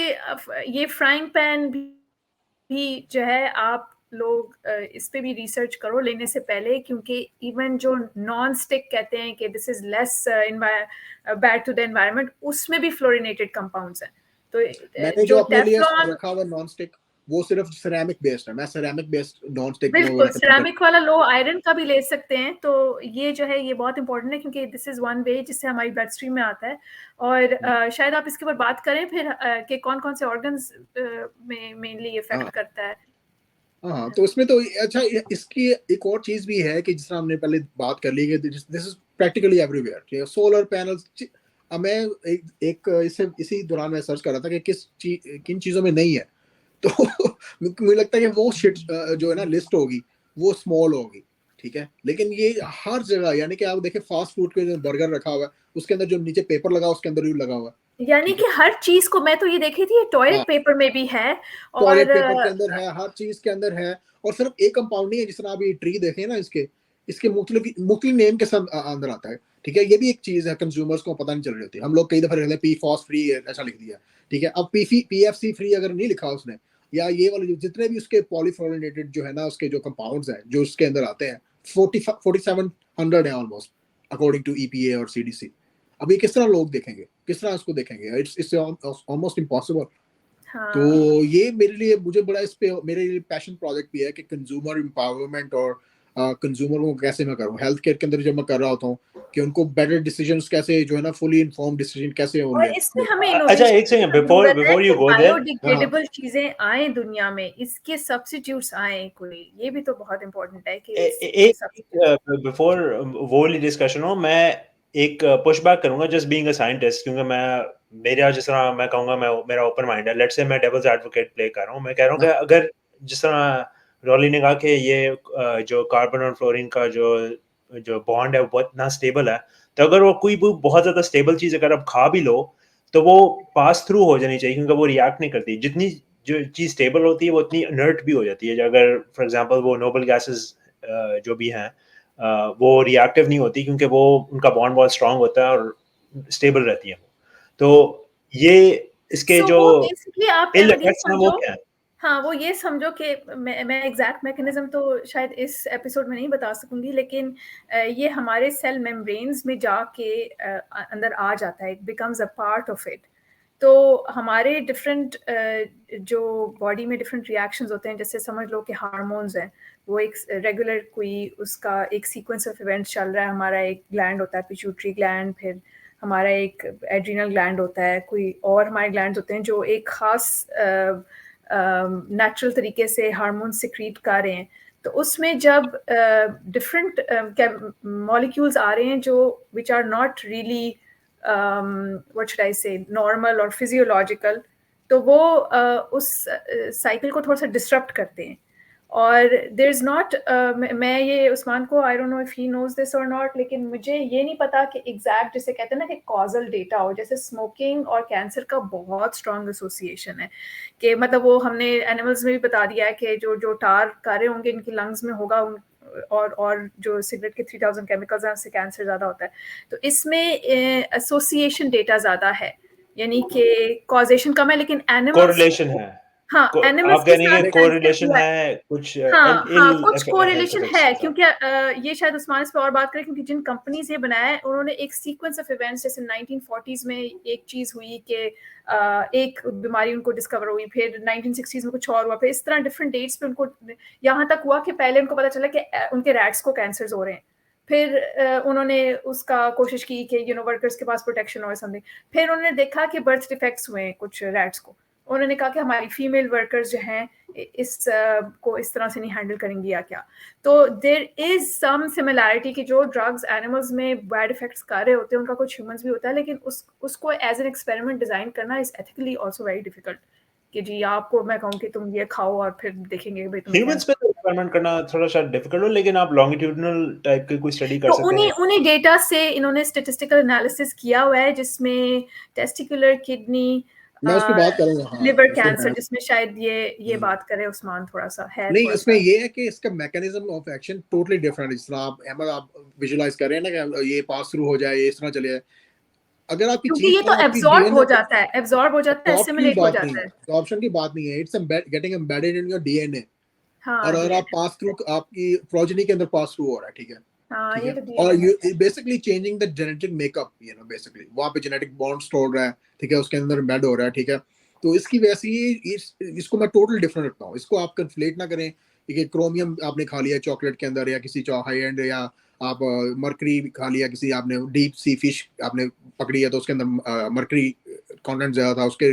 ये फ्राइंग पैन भी जो है, आप लोग इस पे भी रिसर्च करो लेने से पहले, क्योंकि इवन जो नॉन स्टिक कहते हैं कि this is less bad to the environment, उसमें भी फ्लोरिनेटेड कंपाउंड्स हैं। तो मैंने जो अपने लिए रखा हुआ नॉन स्टिक वो सिर्फ सिरेमिक बेस्ड है, मैं सिरेमिक बेस्ड नॉन स्टिक बिल्कुल सिरेमिक वाला लो आयरन का भी ले सकते हैं। तो ये जो है ये बहुत इंपॉर्टेंट है, क्योंकि दिस इज वन वे जिससे हमारी ब्लड स्ट्रीम में आता है। और शायद आप इसके ऊपर बात करें फिर कि कौन कौन से ऑर्गन्स में मेनली इफेक्ट करता है। हाँ, तो इसमें तो अच्छा इसकी एक और चीज भी है कि जिस तरह हमने पहले बात कर ली कि this is practically everywhere. Solar panels, मैं एक इसी दौरान मैं सर्च कर रहा था कि किन चीजों में नहीं है, तो मुझे लगता है कि वो शिट जो है ना लिस्ट होगी वो स्मॉल होगी, ठीक है। लेकिन ये हर जगह, यानी कि आप देखें फास्ट फूड के जो बर्गर रखा हुआ है उसके अंदर जो नीचे पेपर लगा उसके अंदर भी लगा हुआ है, यानी कि हर चीज को, मैं तो ये देखी थी टॉयलेट पेपर में भी है, और टॉयलेट पेपर के अंदर है, हर चीज के अंदर है। और सिर्फ एक कंपाउंड नहीं है, जिस तरह आप ये ट्री देखें ना, इसके मुख्तलिफ नेम के साथ अंदर आता है, ठीक है। ये भी एक चीज है कंज्यूमर्स को पता नहीं चल रही होती। हम लोग कई दफा रहते हैं PFOS फ्री ऐसा लिख दिया, ठीक है। अब PFC फ्री अगर नहीं लिखा उसने, या ये वाले जितने भी उसके पॉलीफ्लोरिनेटेड जो है ना उसके जो कंपाउंड्स हैं जो उसके अंदर आते हैं 4700 है ऑलमोस्ट, अकॉर्डिंग टू EPA और CDC। अब ये किस तरह लोग देखेंगे, किस तरह इसको देखेंगे, इट्स ऑलमोस्ट इम्पॉसिबल। हाँ। तो ये मेरे लिए, मुझे बड़ा इस पे मेरे लिए पैशन प्रोजेक्ट भी है कि कंज्यूमर एम्पावरमेंट और कंज्यूमर को कैसे मैं करूं हेल्थ केयर के अंदर जब मैं कर रहा होता हूं, कि उनको बेटर डिसीजंस कैसे जो है ना फुली इन्फॉर्म्ड डिसीजन कैसे हो। और इसमें हमें अच्छा एक second before you go there, biodegradable चीजें आए दुनिया में, इसके सब्स्टिट्यूट्स आए कोई, ये भी तो बहुत इंपॉर्टेंट है कि एक बिफोर वो वाली डिस्कशन हो, मैं एक पुशबैक करूंगा जस्ट बीइंग अ साइंटिस्ट, क्योंकि मेरा जिस तरह मैं कहूंगा, मेरा ओपन माइंड है। लेट्स से मैं डेविल्स एडवोकेट प्ले कर रहा हूँ। मैं कह रहा हूँ कि अगर जिस तरह रॉली ने कहा कि ये जो कार्बन और फ्लोरीन का जो बॉन्ड है वो बहुत ना स्टेबल है, तो अगर वो कोई बहुत ज्यादा स्टेबल चीज अगर आप खा भी लो तो वो पास थ्रू हो जानी चाहिए, क्योंकि वो रिएक्ट नहीं करती। जितनी जो चीज स्टेबल होती है वो उतनी इनर्ट भी हो जाती है। अगर फॉर एग्जांपल वो नोबल गैसेस जो भी हैं वो रिएक्टिव नहीं होती, क्योंकि वो उनका बॉन्ड बहुत स्ट्रांग होता है और स्टेबल रहती है। तो ये इसके जो आप इल इफेक्ट्स हैं वो क्या है? हाँ, वो ये समझो कि मैं एग्जैक्ट मैकेनिज्म तो शायद इस एपिसोड में नहीं बता सकूंगी, लेकिन ये हमारे सेल मेम्ब्रेन्स में जाके अंदर आ जाता है, it becomes a part of it. तो हमारे डिफरेंट जो बॉडी में डिफरेंट रिएक्शंस होते हैं, जैसे समझ लो कि हार्मोन्स हैं, वो एक रेगुलर कोई उसका एक सीक्वेंस ऑफ इवेंट्स चल रहा है। हमारा एक ग्लैंड होता है पिट्यूटरी ग्लैंड, फिर हमारा एक एड्रिनल ग्लैंड होता है, कोई और हमारे ग्लैंड होते हैं जो एक खास नेचुरल तरीके से हार्मोन सिक्रीट कर रहे हैं। तो उसमें जब डिफरेंट मॉलिक्यूल्स आ रहे हैं जो which are not really what should I say normal और फिजियोलॉजिकल, तो वो उस साइकिल को थोड़ा सा डिस्टर्ब करते हैं। और देयर इज नॉट, मैं ये उस्मान को, I don't know if he knows this or not, लेकिन मुझे ये नहीं पता कि एग्जैक्ट जिसे कहते हैं ना कि कॉजल डेटा हो, जैसे स्मोकिंग और कैंसर का बहुत स्ट्रॉन्ग एसोसिएशन है। कि मतलब वो हमने एनिमल्स में भी बता दिया है कि जो टार कर रहे होंगे इनकी लंग्स में होगा, और जो सिगरेट के 3000 केमिकल्स हैं उससे कैंसर ज़्यादा होता है। तो इसमें एसोसिएशन डेटा ज़्यादा है। यानी कि कॉजेशन कम है, लेकिन एनिमल्स कोरिलेशन है। हाँ आप एनिमल्स के कह रही हैं साथ कि कैंसर कोरिलेशन हुआ है। है कुछ हाँ हाँ, कुछ हेल्थ कोरिलेशन इफेक्ट्स है, के साथ। क्योंकि ये शायद उस्मान इस पर और बात करें, क्योंकि जिन कंपनीज ये बनाया है उन्होंने एक सीक्वेंस ऑफ इवेंट्स, जैसे 1940s में एक चीज हुई कि एक बीमारी उनको डिस्कवर हुई, फिर 1960s में कुछ और हुआ, फिर इस तरह डिफरेंट डेट्स पे उनको यहाँ तक हुआ कि पहले उनको पता चला कि उनके रैट्स को कैंसर हो रहे हैं। फिर उन्होंने उसका कोशिश की कि वर्कर्स के पास प्रोटेक्शन हो समथिंग। फिर उन्होंने देखा कि बर्थ डिफेक्ट्स हुए हैं कुछ रैट्स को। उन्होंने कहा कि हमारी फीमेल वर्कर्स जो हैं इस को इस तरह से नहीं हैंडल करेंगी या क्या। तो देयर इज सम सिमिलैरिटी कि जो ड्रग्स एनिमल्स में बैड इफेक्ट्स कर रहे होते हैं उनका कुछ ह्यूमंस भी होता है, लेकिन उसको एज एन एक्सपेरिमेंट डिजाइन करना is ethically also very difficult कि जी आपको मैं कहूँ कि तुम ये खाओ और फिर देखेंगे भाई तुम्हें ह्यूमंस पे तो एक्सपेरिमेंट करना थोड़ा सा डिफिकल्ट हो, लेकिन आप लॉन्गिट्यूडिनल टाइप की कोई स्टडी कर तो सकते हैं। उन्हीं डेटा से इन्होंने स्टैटिस्टिकल एनालिसिस किया हुआ है, जिसमें टेस्टिकुलर किडनी मैं उसकी बात करूंगा। हाँ, लिवर उसके कैंसर, बाद जिसमें शायद ये बात करे उस्मान थोड़ा सा है नहीं, थोड़ा इसमें सा। ये है कि इसका mechanism of action totally different है। जिस तरह आप अहमद आप विजुलाइज कर रहे हैं ना कि ये पास थ्रू हो जाए, ये इस तरह चले जाए। अगर आपकी क्योंकि चीज ये का तो आपकी एब्जॉर्ब हो डीएनए जाता है, एब्जॉर्प्शन की एसिमिलेट हो बात नहीं जाता है, है। एब्जॉर्प्शन की बात नहीं है, it's getting embedded in your DNA. हाँ और अगर आप डीएनए, पास थ्रू आपकी प्रोजेनी के अंदर पास थ्रू हो रहा है, ठीक है, हाँ ठीक ये है, तो और डीएनए है। You basically changing the genetic makeup, basically वहाँ पे जेनेटिक बॉन्ड स्टोर रहा है, ठीक है, उसके अंदर एम्बेड हो रहा है, ठीक है। तो इसकी वजह से इसको मैं टोटल डिफरेंट रखता हूँ। इसको आप कन्फ्लेट ना करें कि क्रोमियम आपने खा लिया चॉकलेट के अंदर, या किसी हाई एंड, या आप मरकरी खा लिया, किसी आपने डीप सी फिश आपने पकड़ी है तो उसके अंदर मरकरी कंटेंट ज्यादा था, उसके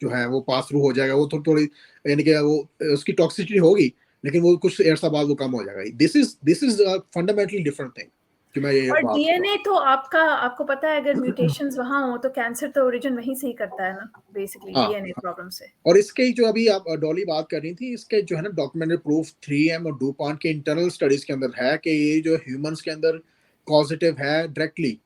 जो है वो पास थ्रू हो जाएगा, वो थोड़ी यानी कि वो उसकी टॉक्सिसिटी होगी, लेकिन वो कुछ अर्सा बाद वो कम हो जाएगा। This is fundamentally different thing कि मैं ये और बात कर रहा डीएनए तो आपको पता है, अगर म्यूटेशंस वहां हो तो कैंसर तो ओरिजिन वहीं से ही करता है ना, बेसिकली हूँ। हाँ, डीएनए प्रॉब्लम से। और इसके जो अभी आप डॉली बात कर रही थी, इसके जो है ना डॉक्यूमेंटेड प्रूफ 3M और डूपॉन्ट के इंटरनल स्टडीज के अंदर है कि ये जो ह्यूमंस के अंदर पॉजिटिव है डायरेक्टली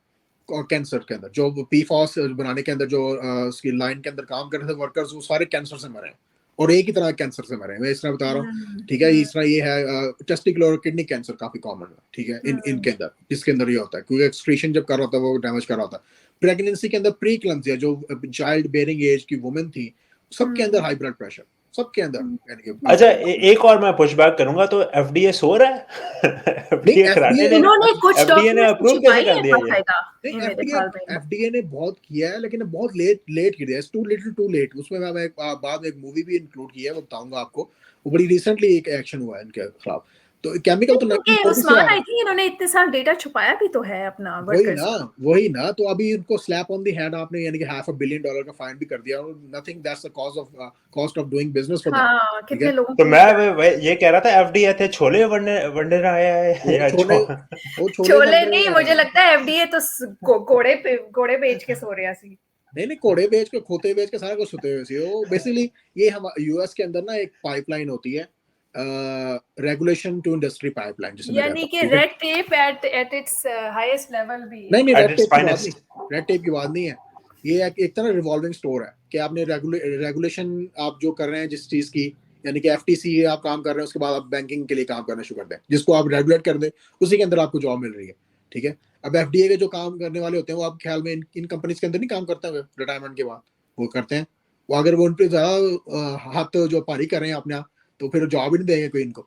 कैंसर के अंदर, जो पीफॉस बनाने के अंदर जो उसकी लाइन के अंदर काम कर रहे थे वर्कर्स, वो सारे कैंसर से मरे हैं, और एक ही तरह कैंसर से मरे हैं। मैं इस तरह बता रहा हूँ, ठीक है। इस तरह ये है टेस्टिकुलर और किडनी कैंसर काफी कॉमन है, ठीक है, इनके अंदर, जिसके अंदर ये होता है क्योंकि एक्सक्रीशन जब कर रहा होता है वो डैमेज कर रहा होता है। प्रेगनेंसी के अंदर प्री क्लम्सिया, जो चाइल्ड बेयरिंग एज की वुमेन थी, सबके अंदर हाई ब्लड प्रेशर, सबके अंदर, यानी कि अच्छा, एक और मैं पुशबैक करूंगा, तो एफडीए सो रहा है? नहीं, एफडीए कराने ने इन्होंने कुछ एफडीए ने डॉक्यूमेंट्स अप्रूव कैसे छुपाई कर है दिया ये? बाकायदा, नहीं, ये मेरे ख्याल में। एफडीए ने बहुत किया है, लेकिन बहुत लेट कर दिया, टू लिटिल टू लेट। उसमें मैं एक बाद में एक मूवी भी इंक्लूड की है, वो बताऊंगा आपको। वो बड़ी रिसेंटली एक एक्शन हुआ है इनके खिलाफ। तो केमिकल तो क्योंकि 1940 से आ उस्मान रहा आई है। थिंक इन्होंने इतने साल डेटा छुपाया भी तो है अपना वही वर्कर्स ना, का। वही ना, तो अभी उनको स्लैप ऑन द हेड आपने, यानी कि $500 million का फाइन भी कर दिया, और nothing, that's the cost of doing business for them, हाँ, ठीक है। कितने लोगों तो की मैं ये कह रहा था, एफडीए थे छोले वनडे वनडे आया है वो या छोले वो छोले छोले बनने नहीं, में आ मुझे रहे हैं। लगता है एफडीए तो घोड़े बेच के सो रहा सी। नहीं, घोड़े बेच के, खोते बेच के, सारा कुछ होते हुए वो बेसिकली ये हम यूएस के अंदर ना एक पाइपलाइन होती है, रेगुलेशन टू इंडस्ट्री पाइपलाइन, जिसे मैं यानी कहता हूँ, कि ठीक है। Red tape at its highest level भी नहीं है। नहीं, at its finest? Red tape की बात नहीं है। ये एक तरह रिवॉल्विंग स्टोर है कि आपने रेगुलेशन आप जो कर रहे हैं जिस चीज की, यानी कि एफटीसी आप काम कर रहे हैं, उसके बाद आप बैंकिंग के लिए काम करना शुरू कर दें, जिसको आप रेगुलेट कर दें, उसी के अंदर आपको जॉब मिल रही है, ठीक है। अब एफडीए के जो काम करने वाले होते हैं, वो आप ख्याल में इन कंपनीज के अंदर नहीं काम करते हुए रिटायरमेंट के बाद, वो करते हैं। वो अगर वो उन पर ज्यादा हाथ जो भारी कर रहे हैं अपना, तो फिर जॉब ही नहीं देंगे कोई इनको,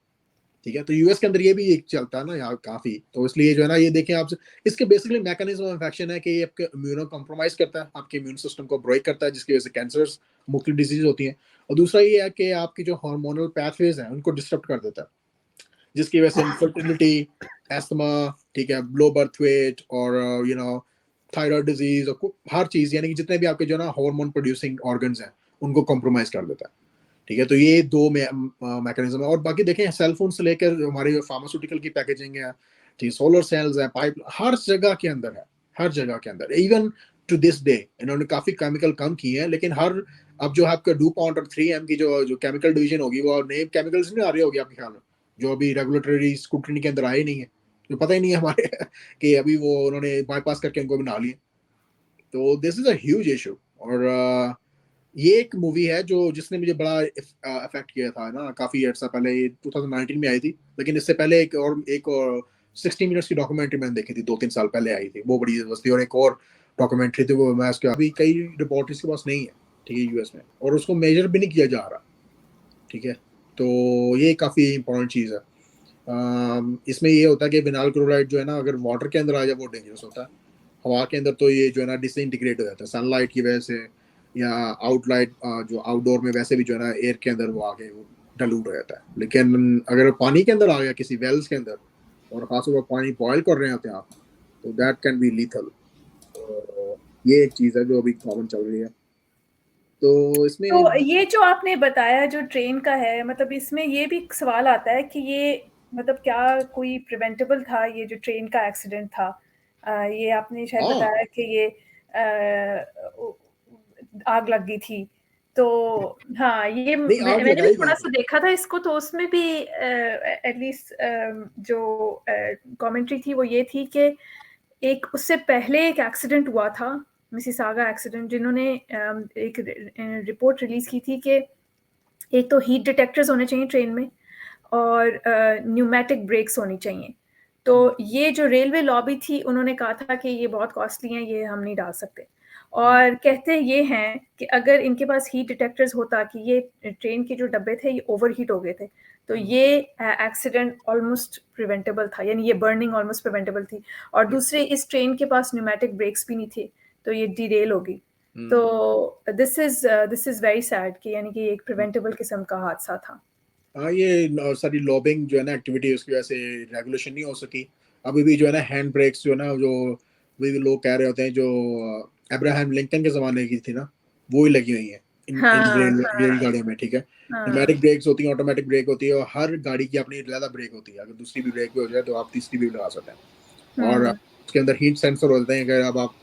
ठीक है। तो यूएस के अंदर ये भी एक चलता है ना यहाँ काफी, तो इसलिए जो है ना, ये देखें आप, इसके बेसिकली मैकेनिज्म ऑफ एक्शन है कि ये आपके इम्यूनो कॉम्प्रोमाइज करता है, आपके इम्यून सिस्टम को ब्रेक करता है, जिसकी वजह से कैंसर, मुख्तलिफ डिजीज होती हैं। और दूसरा ये है कि आपकी जो हार्मोनल पैथवेज हैं उनको डिस्टर्ब कर देता है, जिसकी वजह से इनफर्टिलिटी, एस्थमा, ठीक है, लो बर्थ वेट, और थायराइड डिजीज, और हर चीज, यानी कि जितने भी आपके जो ना हार्मोन प्रोड्यूसिंग ऑर्गन्स हैं उनको कॉम्प्रोमाइज कर देता है, ठीक है। तो ये दो मैकेनिज्म है। और बाकी देखें, सेल फोन से लेकर हमारे फार्मास्यूटिकल की पैकेजिंग है, ठीक, सोलर सेल्स है, पाइप, हर जगह के अंदर है, हर जगह के अंदर। इवन टू दिस डे इन्होंने काफी केमिकल कम किए हैं, लेकिन हर, अब जो आपका डूपॉन्ट और 3M की जो केमिकल डिवीजन होगी, वो नए केमिकल्स नहीं आ रही होगी आपके ख्याल में, जो अभी रेगुलेटरी स्क्रूटनी के अंदर आए नहीं है, जो पता ही नहीं है हमारे कि अभी वो उन्होंने बाईपास करके उनको बना लिए। तो this is a huge issue. और ये एक मूवी है जो जिसने मुझे बड़ा अफेक्ट किया था ना, काफी अर्सा पहले, 2019 में आई थी, लेकिन इससे पहले एक और 60 मिनट्स की डॉक्यूमेंट्री मैंने देखी थी, 2-3 साल पहले आई थी, वो बड़ी जबरदस्ती। और एक और डॉक्यूमेंट्री थी वो, मैं उसके अभी कई रिपोर्टर्स के पास नहीं है, ठीक है, यूएस में, और उसको मेजर भी नहीं किया जा रहा, ठीक है। तो ये काफ़ी इंपॉर्टेंट चीज़ है। इसमें ये होता है कि विनाइल क्लोराइड जो है ना, अगर वाटर के अंदर आ जाए वो डेंजरस होता है। हवा के अंदर तो ये जो है ना डिसइंटीग्रेट हो जाता है सनलाइट की वजह से, या आउटलाइट जो आउटडोर में वैसे भी जो है ना एयर के अंदर वो आके वो डाइल्यूट हो जाता है। लेकिन अगर पानी के अंदर आ गया किसी वेल्स के अंदर, और खासतौर पर पानी बॉयल कर रहे होते हैं आप, तो दैट कैन बी लीथल। तो ये एक चीज़ है जो अभी कॉमन चल रही है। तो इसमें तो ये जो आपने बताया जो ट्रेन का है, मतलब इसमें ये भी सवाल आता है कि ये मतलब क्या कोई प्रिवेंटेबल था ये जो ट्रेन का एक्सीडेंट था? ये आपने शायद हाँ बताया कि ये आग लग गई थी। तो हाँ, ये नहीं, आग मैंने भी लगाई गई थोड़ा थी। सा देखा था इसको, तो उसमें भी एटलीस्ट जो कमेंट्री थी वो ये थी कि एक उससे पहले एक एक्सीडेंट हुआ था, मिसिसागा एक्सीडेंट, जिन्होंने एक रिपोर्ट रिलीज की थी कि एक तो हीट डिटेक्टर्स होने चाहिए ट्रेन में, और न्यूमेटिक ब्रेक्स होनी चाहिए। तो ये जो रेलवे लॉबी थी उन्होंने कहा था कि ये बहुत कॉस्टली हैं, ये हम नहीं डाल सकते। और कहते ये हैं कि अगर इनके पास हीट डिटेक्टर्स होता कि ये ट्रेन के जो डब्बे थे ये ओवर हीट हो गए थे, तो ये एक्सीडेंट ऑलमोस्ट प्रिवेंटेबल था, यानी ये बर्निंग ऑलमोस्ट प्रिवेंटेबल थी। और दूसरे, इस ट्रेन के पास न्यूमेटिक ब्रेक्स भी नहीं थे, तो ये डिरेल होगी। तो दिस इज वेरी सैड कि यानी कि एक प्रिवेंटेबल किस्म का हादसा था। हाँ, ये सारी लॉबिंग जो है ना एक्टिविटी, उसकी वजह से रेगुलेशन नहीं हो सकी। अभी भी जो है ना हैंड ब्रेक्स जो है ना, जो भी लोग कह रहे होते हैं, जो अब्राहम लिंकन के ज़माने की थी ना, वो ही लगी हुई हैं इन रेलगाड़ियों में, ठीक है। न्यूमेटिक ब्रेक्स होती हैं, ऑटोमेटिक ब्रेक होती है, और हर गाड़ी की अपनी ज़्यादा ब्रेक होती है। अगर दूसरी भी ब्रेक भी हो जाए तो आप तीसरी भी लगा सकते हैं। और उसके अंदर हीट सेंसर होते हैं, अगर अब आप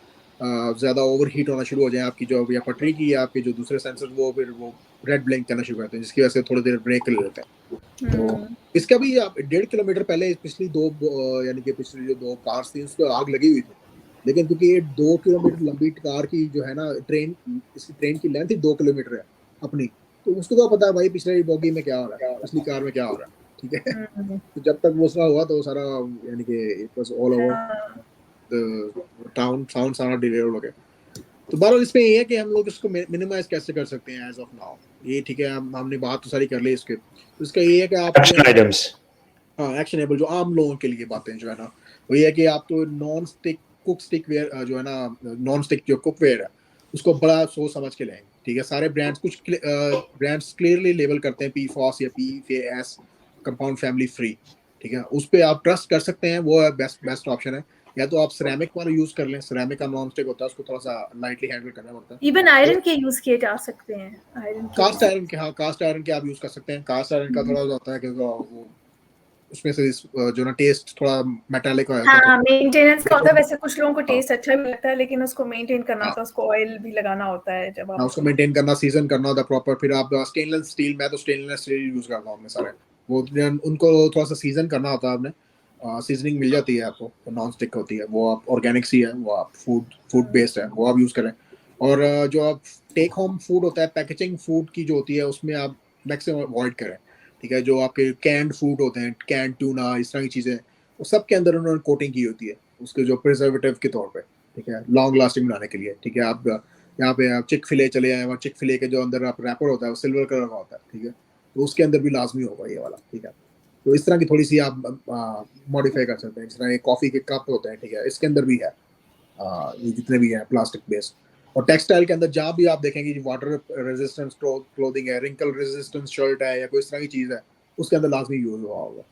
ज़्यादा ओवर हीट होना शुरू हो जाए आपकी जो या पटरी की या आपके जो दूसरे सेंसर, वो फिर वो रेड ब्लिंक करना शुरू करते हैं, जिसकी वजह से थोड़ी देर ब्रेक ले लेते हैं। तो इसका भी आप 1.5 किलोमीटर पहले पिछली यानी कि पिछली जो 2 कार्स थी उसको आग लगी हुई थी, लेकिन क्योंकि ये 2 किलोमीटर लंबी कार की जो है ना ट्रेन, इसकी ट्रेन की लेंथ ही 2 किलोमीटर है अपनी, तो उसको तो पता है भाई पिछले बोगी में क्या हो रहा है, पिछली कार में क्या हो रहा है, ठीक है। तो जब तक वो सारा हुआ तो सारा यानी कि it was all over the town, sound सारा डिरेल हो गया। तो बहरहाल इसमें ये है कि हम लोग इसको मिनिमाइज कैसे कर सकते हैं एज ऑफ नाउ, ये ठीक है। हमने बात तो सारी कर ली इसके, तो इसका ये है कि आप एक्शन आइटम्स, हाँ एक्शनेबल जो आम लोगों के लिए बातें जो है ना, वो ये है कि आप तो non stick cook stick ware जो है ना, नॉन स्टिक जो कुक वेयर है उसको बड़ा सोच समझ के लेंगे, ठीक है। सारे ब्रांड्स, कुछ ब्रांड्स क्लियरली लेबल करते हैं PFAS या PFAS, कंपाउंड फैमिली फ्री, ठीक है। उस पर आप ट्रस्ट कर सकते हैं, वो बेस्ट ऑप्शन है। या तो आप सिरेमिक वाला यूज कर लें, सिरेमिक का नॉन स्टिक होता है, उसको थोड़ा सा लाइटली हैंडल करना पड़ता है। इवन आयरन के यूज किए जा सकते हैं, आयरन के, कास्ट आयरन के, हाँ कास्ट आयरन के आप यूज कर सकते हैं। कास्ट आयरन का थोड़ा होता है कि वो उसमें से जो ना टेस्ट थोड़ा मेटालिक हो जाता है, हाँ, मेंटेनेंस का होता है। वैसे कुछ लोगों को टेस्ट अच्छा भी लगता है, लेकिन उसको मेंटेन करना होता है, उसको ऑयल भी लगाना होता है जब आप उसको मेंटेन करना, सीजन करना होता है प्रॉपर। फिर आप स्टेनलेस स्टील, मैं तो स्टेनलेस स्टील यूज करता हूँ अपने सारे, वो उनको थोड़ा सा सीजन करना होता है आपने, सीजनिंग मिल जाती है आपको, नॉन स्टिक होती है, वो आप ऑर्गेनिक सी है, वो आप फूड बेस्ड है, वो आप यूज करें। और जो आप टेक होम फूड होता है, पैकेजिंग फूड की जो होती है, उसमें आप मैक्सिमम अवॉइड करें, ठीक है। जो आपके कैंड फूड होते हैं, कैंड टूना, इस तरह की चीज़ें, वो सब के अंदर उन्होंने कोटिंग की होती है उसके जो प्रिजर्वेटिव के तौर पे, ठीक है, लॉन्ग लास्टिंग बनाने के लिए, ठीक है। आप यहाँ पे आप चिक फिले चले आए, वहाँ चिक फिले के जो अंदर आप रैपर होता है वो सिल्वर कलर का होता है, ठीक है, तो उसके अंदर भी लाजमी होगा ये वाला, ठीक है। तो इस तरह की थोड़ी सी आप मॉडिफाई कर सकते हैं। जिस तरह कॉफ़ी के कप होते हैं, ठीक है, इसके अंदर भी है ये जितने भी हैं प्लास्टिक बेस्ड। और टेक्सटाइल के अंदर जहाँ भी आप देखेंगे वाटर रेजिस्टेंस क्लोथिंग है, रिंकल रेजिस्टेंस शर्ट है, या कोई इस तरह की चीज़ है, उसके अंदर लाजमी यूज हुआ होगा।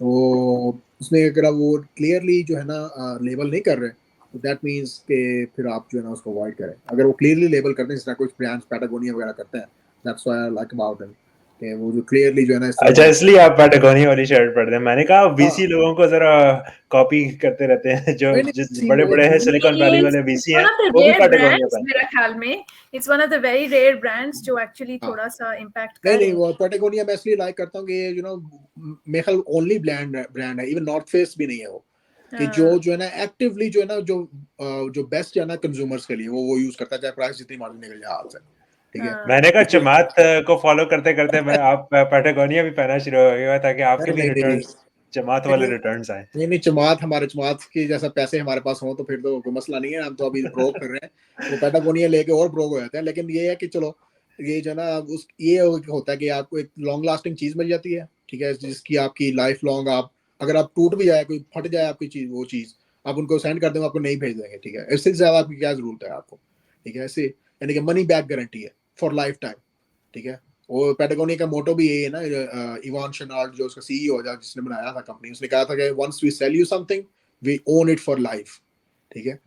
तो उसमें अगर आप वो क्लियरली जो है ना लेबल नहीं कर रहे, तो दैट मीन्स कि फिर आप जो है ना उसको अवॉइड करें। अगर वो क्लियरली लेबल करते हैं, जिस तरह कुछ ब्रांड्स पैटागोनिया वगैरह करते हैं, that's why I like about them, कि वो जो क्लियरली जो है ना इस तरह अच्छा इसलिए आप पैटागोनिया वाली शर्ट पहनते हैं। मैंने कहा बीसी हाँ, लोगों को जरा कॉपी करते रहते हैं, जो नहीं जो सी बड़े वो बड़े हैं दूर सिलिकॉन वैली वाले It's बीसी हैं, one of the वो भी rare पैटागोनिया brands, पहनते मेरा ख्याल में it's one of the very rare brands जो actually हाँ, थोड़ा सा impact नहीं कर रहे नहीं, हैं। वो पैटागोनिया मैं इसलिए लाइक करता हूँ कि यू नो मेरे ख्याल ओनली ब्रांड है, इवन नॉर्थ फेस भी नहीं है वो, कि जो है ना एक्टिवली जो है ना जो बेस्ट है ना कंज्यूमर्स के लिए, वो यूज करता है, चाहे प्राइस जितनी मार्जिन निकल जाए हाथ से, ठीक है। मैंने कहा इसलिए चमात को फॉलो करते करते मैं आप पैटागोनिया भी पहना शुरू हो गया ताकि आपके नहीं भी नहीं नहीं रिटर्न्स जमात वाले रिटर्न्स आए। नहीं, चमात के जैसा पैसे हमारे पास हो तो फिर तो कोई मसला नहीं है, हम तो अभी ब्रोक कर रहे हैं, वो पैटागोनिया लेके और ब्रोक हो जाते हैं। लेकिन ये है कि चलो ये जो ना उस ये होता है कि आपको एक लॉन्ग लास्टिंग चीज मिल जाती है, ठीक है, जिसकी आपकी लाइफ लॉन्ग, आप अगर आप टूट भी जाए, कोई फट जाए आपकी चीज, वो चीज आप उनको सेंड कर देंगे, आपको नहीं भेज देंगे, ठीक है, इससे ज्यादा आपकी क्या जरूरत है आपको, ठीक है, ऐसे यानी कि मनी बैक गारंटी है फॉर लाइफ टाइम, ठीक है। वो पैटागोनिया का मोटो भी यही है ना, इवान शेनार्ड जो उसका सीईओ है जिसने बनाया था कंपनी, उसने कहा था कि once we sell you something we own it for life, ठीक है,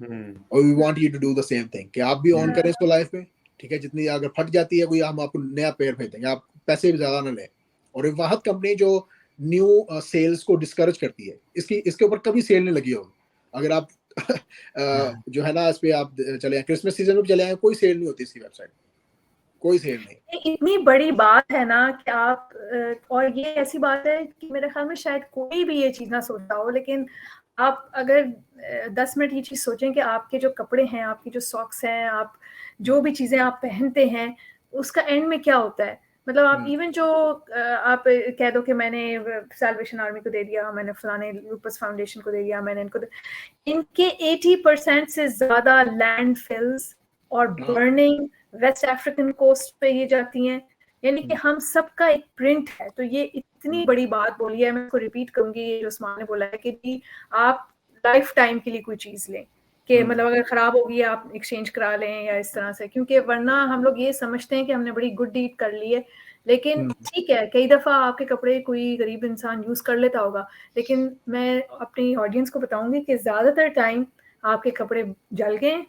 और we want you to do the same thing, कि आप भी ओन करें इसको लाइफ में, ठीक है, जितनी अगर फट जाती है कोई, हम आपको नया पेयर भेज देंगे, आप पैसे भी ज्यादा ना लें। और एक वाहद कंपनी जो न्यू सेल्स को डिस्करेज करती है, इसके ऊपर कभी सेल नहीं लगी होगी, अगर आप जो है ना इस पे आप चले क्रिसमस सीजन में चले आए, कोई सेल नहीं होती इसकी वेबसाइट, कोई सेल नहीं। इतनी बड़ी बात है ना कि आप और ये ऐसी बात है कि मेरे ख्याल में शायद कोई भी ये चीज ना सोचता हो, लेकिन आप अगर 10 मिनट ये चीज सोचें कि आपके जो कपड़े हैं, आपकी जो सॉक्स हैं, आप जो भी चीजें आप पहनते हैं, उसका एंड में क्या होता है। मतलब आप इवन जो आप कह दो कि मैंने सैल्वेशन आर्मी को दे दिया, मैंने फलाने लूपस फाउंडेशन को दे दिया, मैंने इनके 80% से ज्यादा लैंडफिल्स और बर्निंग वेस्ट अफ्रीकन कोस्ट पे ये जाती हैं, यानी कि हम सबका एक प्रिंट है। तो ये इतनी बड़ी बात बोली है, मैं इसको रिपीट करूंगी, ये जो उस्मान ने बोला है कि आप लाइफ टाइम के लिए कोई चीज लें, कि मतलब अगर खराब होगी आप एक्सचेंज करा लें या इस तरह से, क्योंकि वरना हम लोग ये समझते हैं कि हमने बड़ी गुड डीड कर ली है। लेकिन ठीक है, कई दफा आपके कपड़े कोई गरीब इंसान यूज कर लेता होगा, लेकिन मैं अपनी ऑडियंस को बताऊंगी कि ज्यादातर टाइम आपके कपड़े जल गए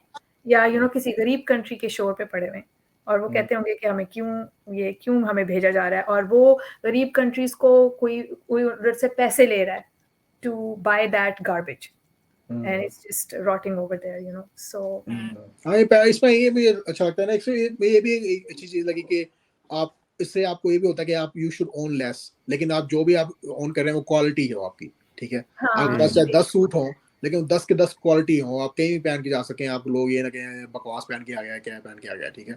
या किसी गरीब कंट्री के शोर पे पड़े हुए, और वो कहते होंगे कि हमें क्यों हमें भेजा जा रहा है, और वो गरीब कंट्रीज को कोई उधर से पैसे ले रहा है to buy that garbage and it's just rotting over there. So हाँ, इसमें ये भी अच्छा लगता है ना, ये भी एक अच्छी चीज लगी कि आप इससे आपको ये भी होता है कि आप यू शुड ओन लेस, लेकिन आप जो भी आप ओन कर रहे हैं वो क्वालिटी हो आपकी, ठीक है, आपके पास चाहे 10 सूट हो, लेकिन 10 के 10 क्वालिटी हो, आप कहीं भी पहन के जा सकें, आप लोग ये ना कहें बकवास पहन के आ गया, क्या पहन के आ गया, ठीक है।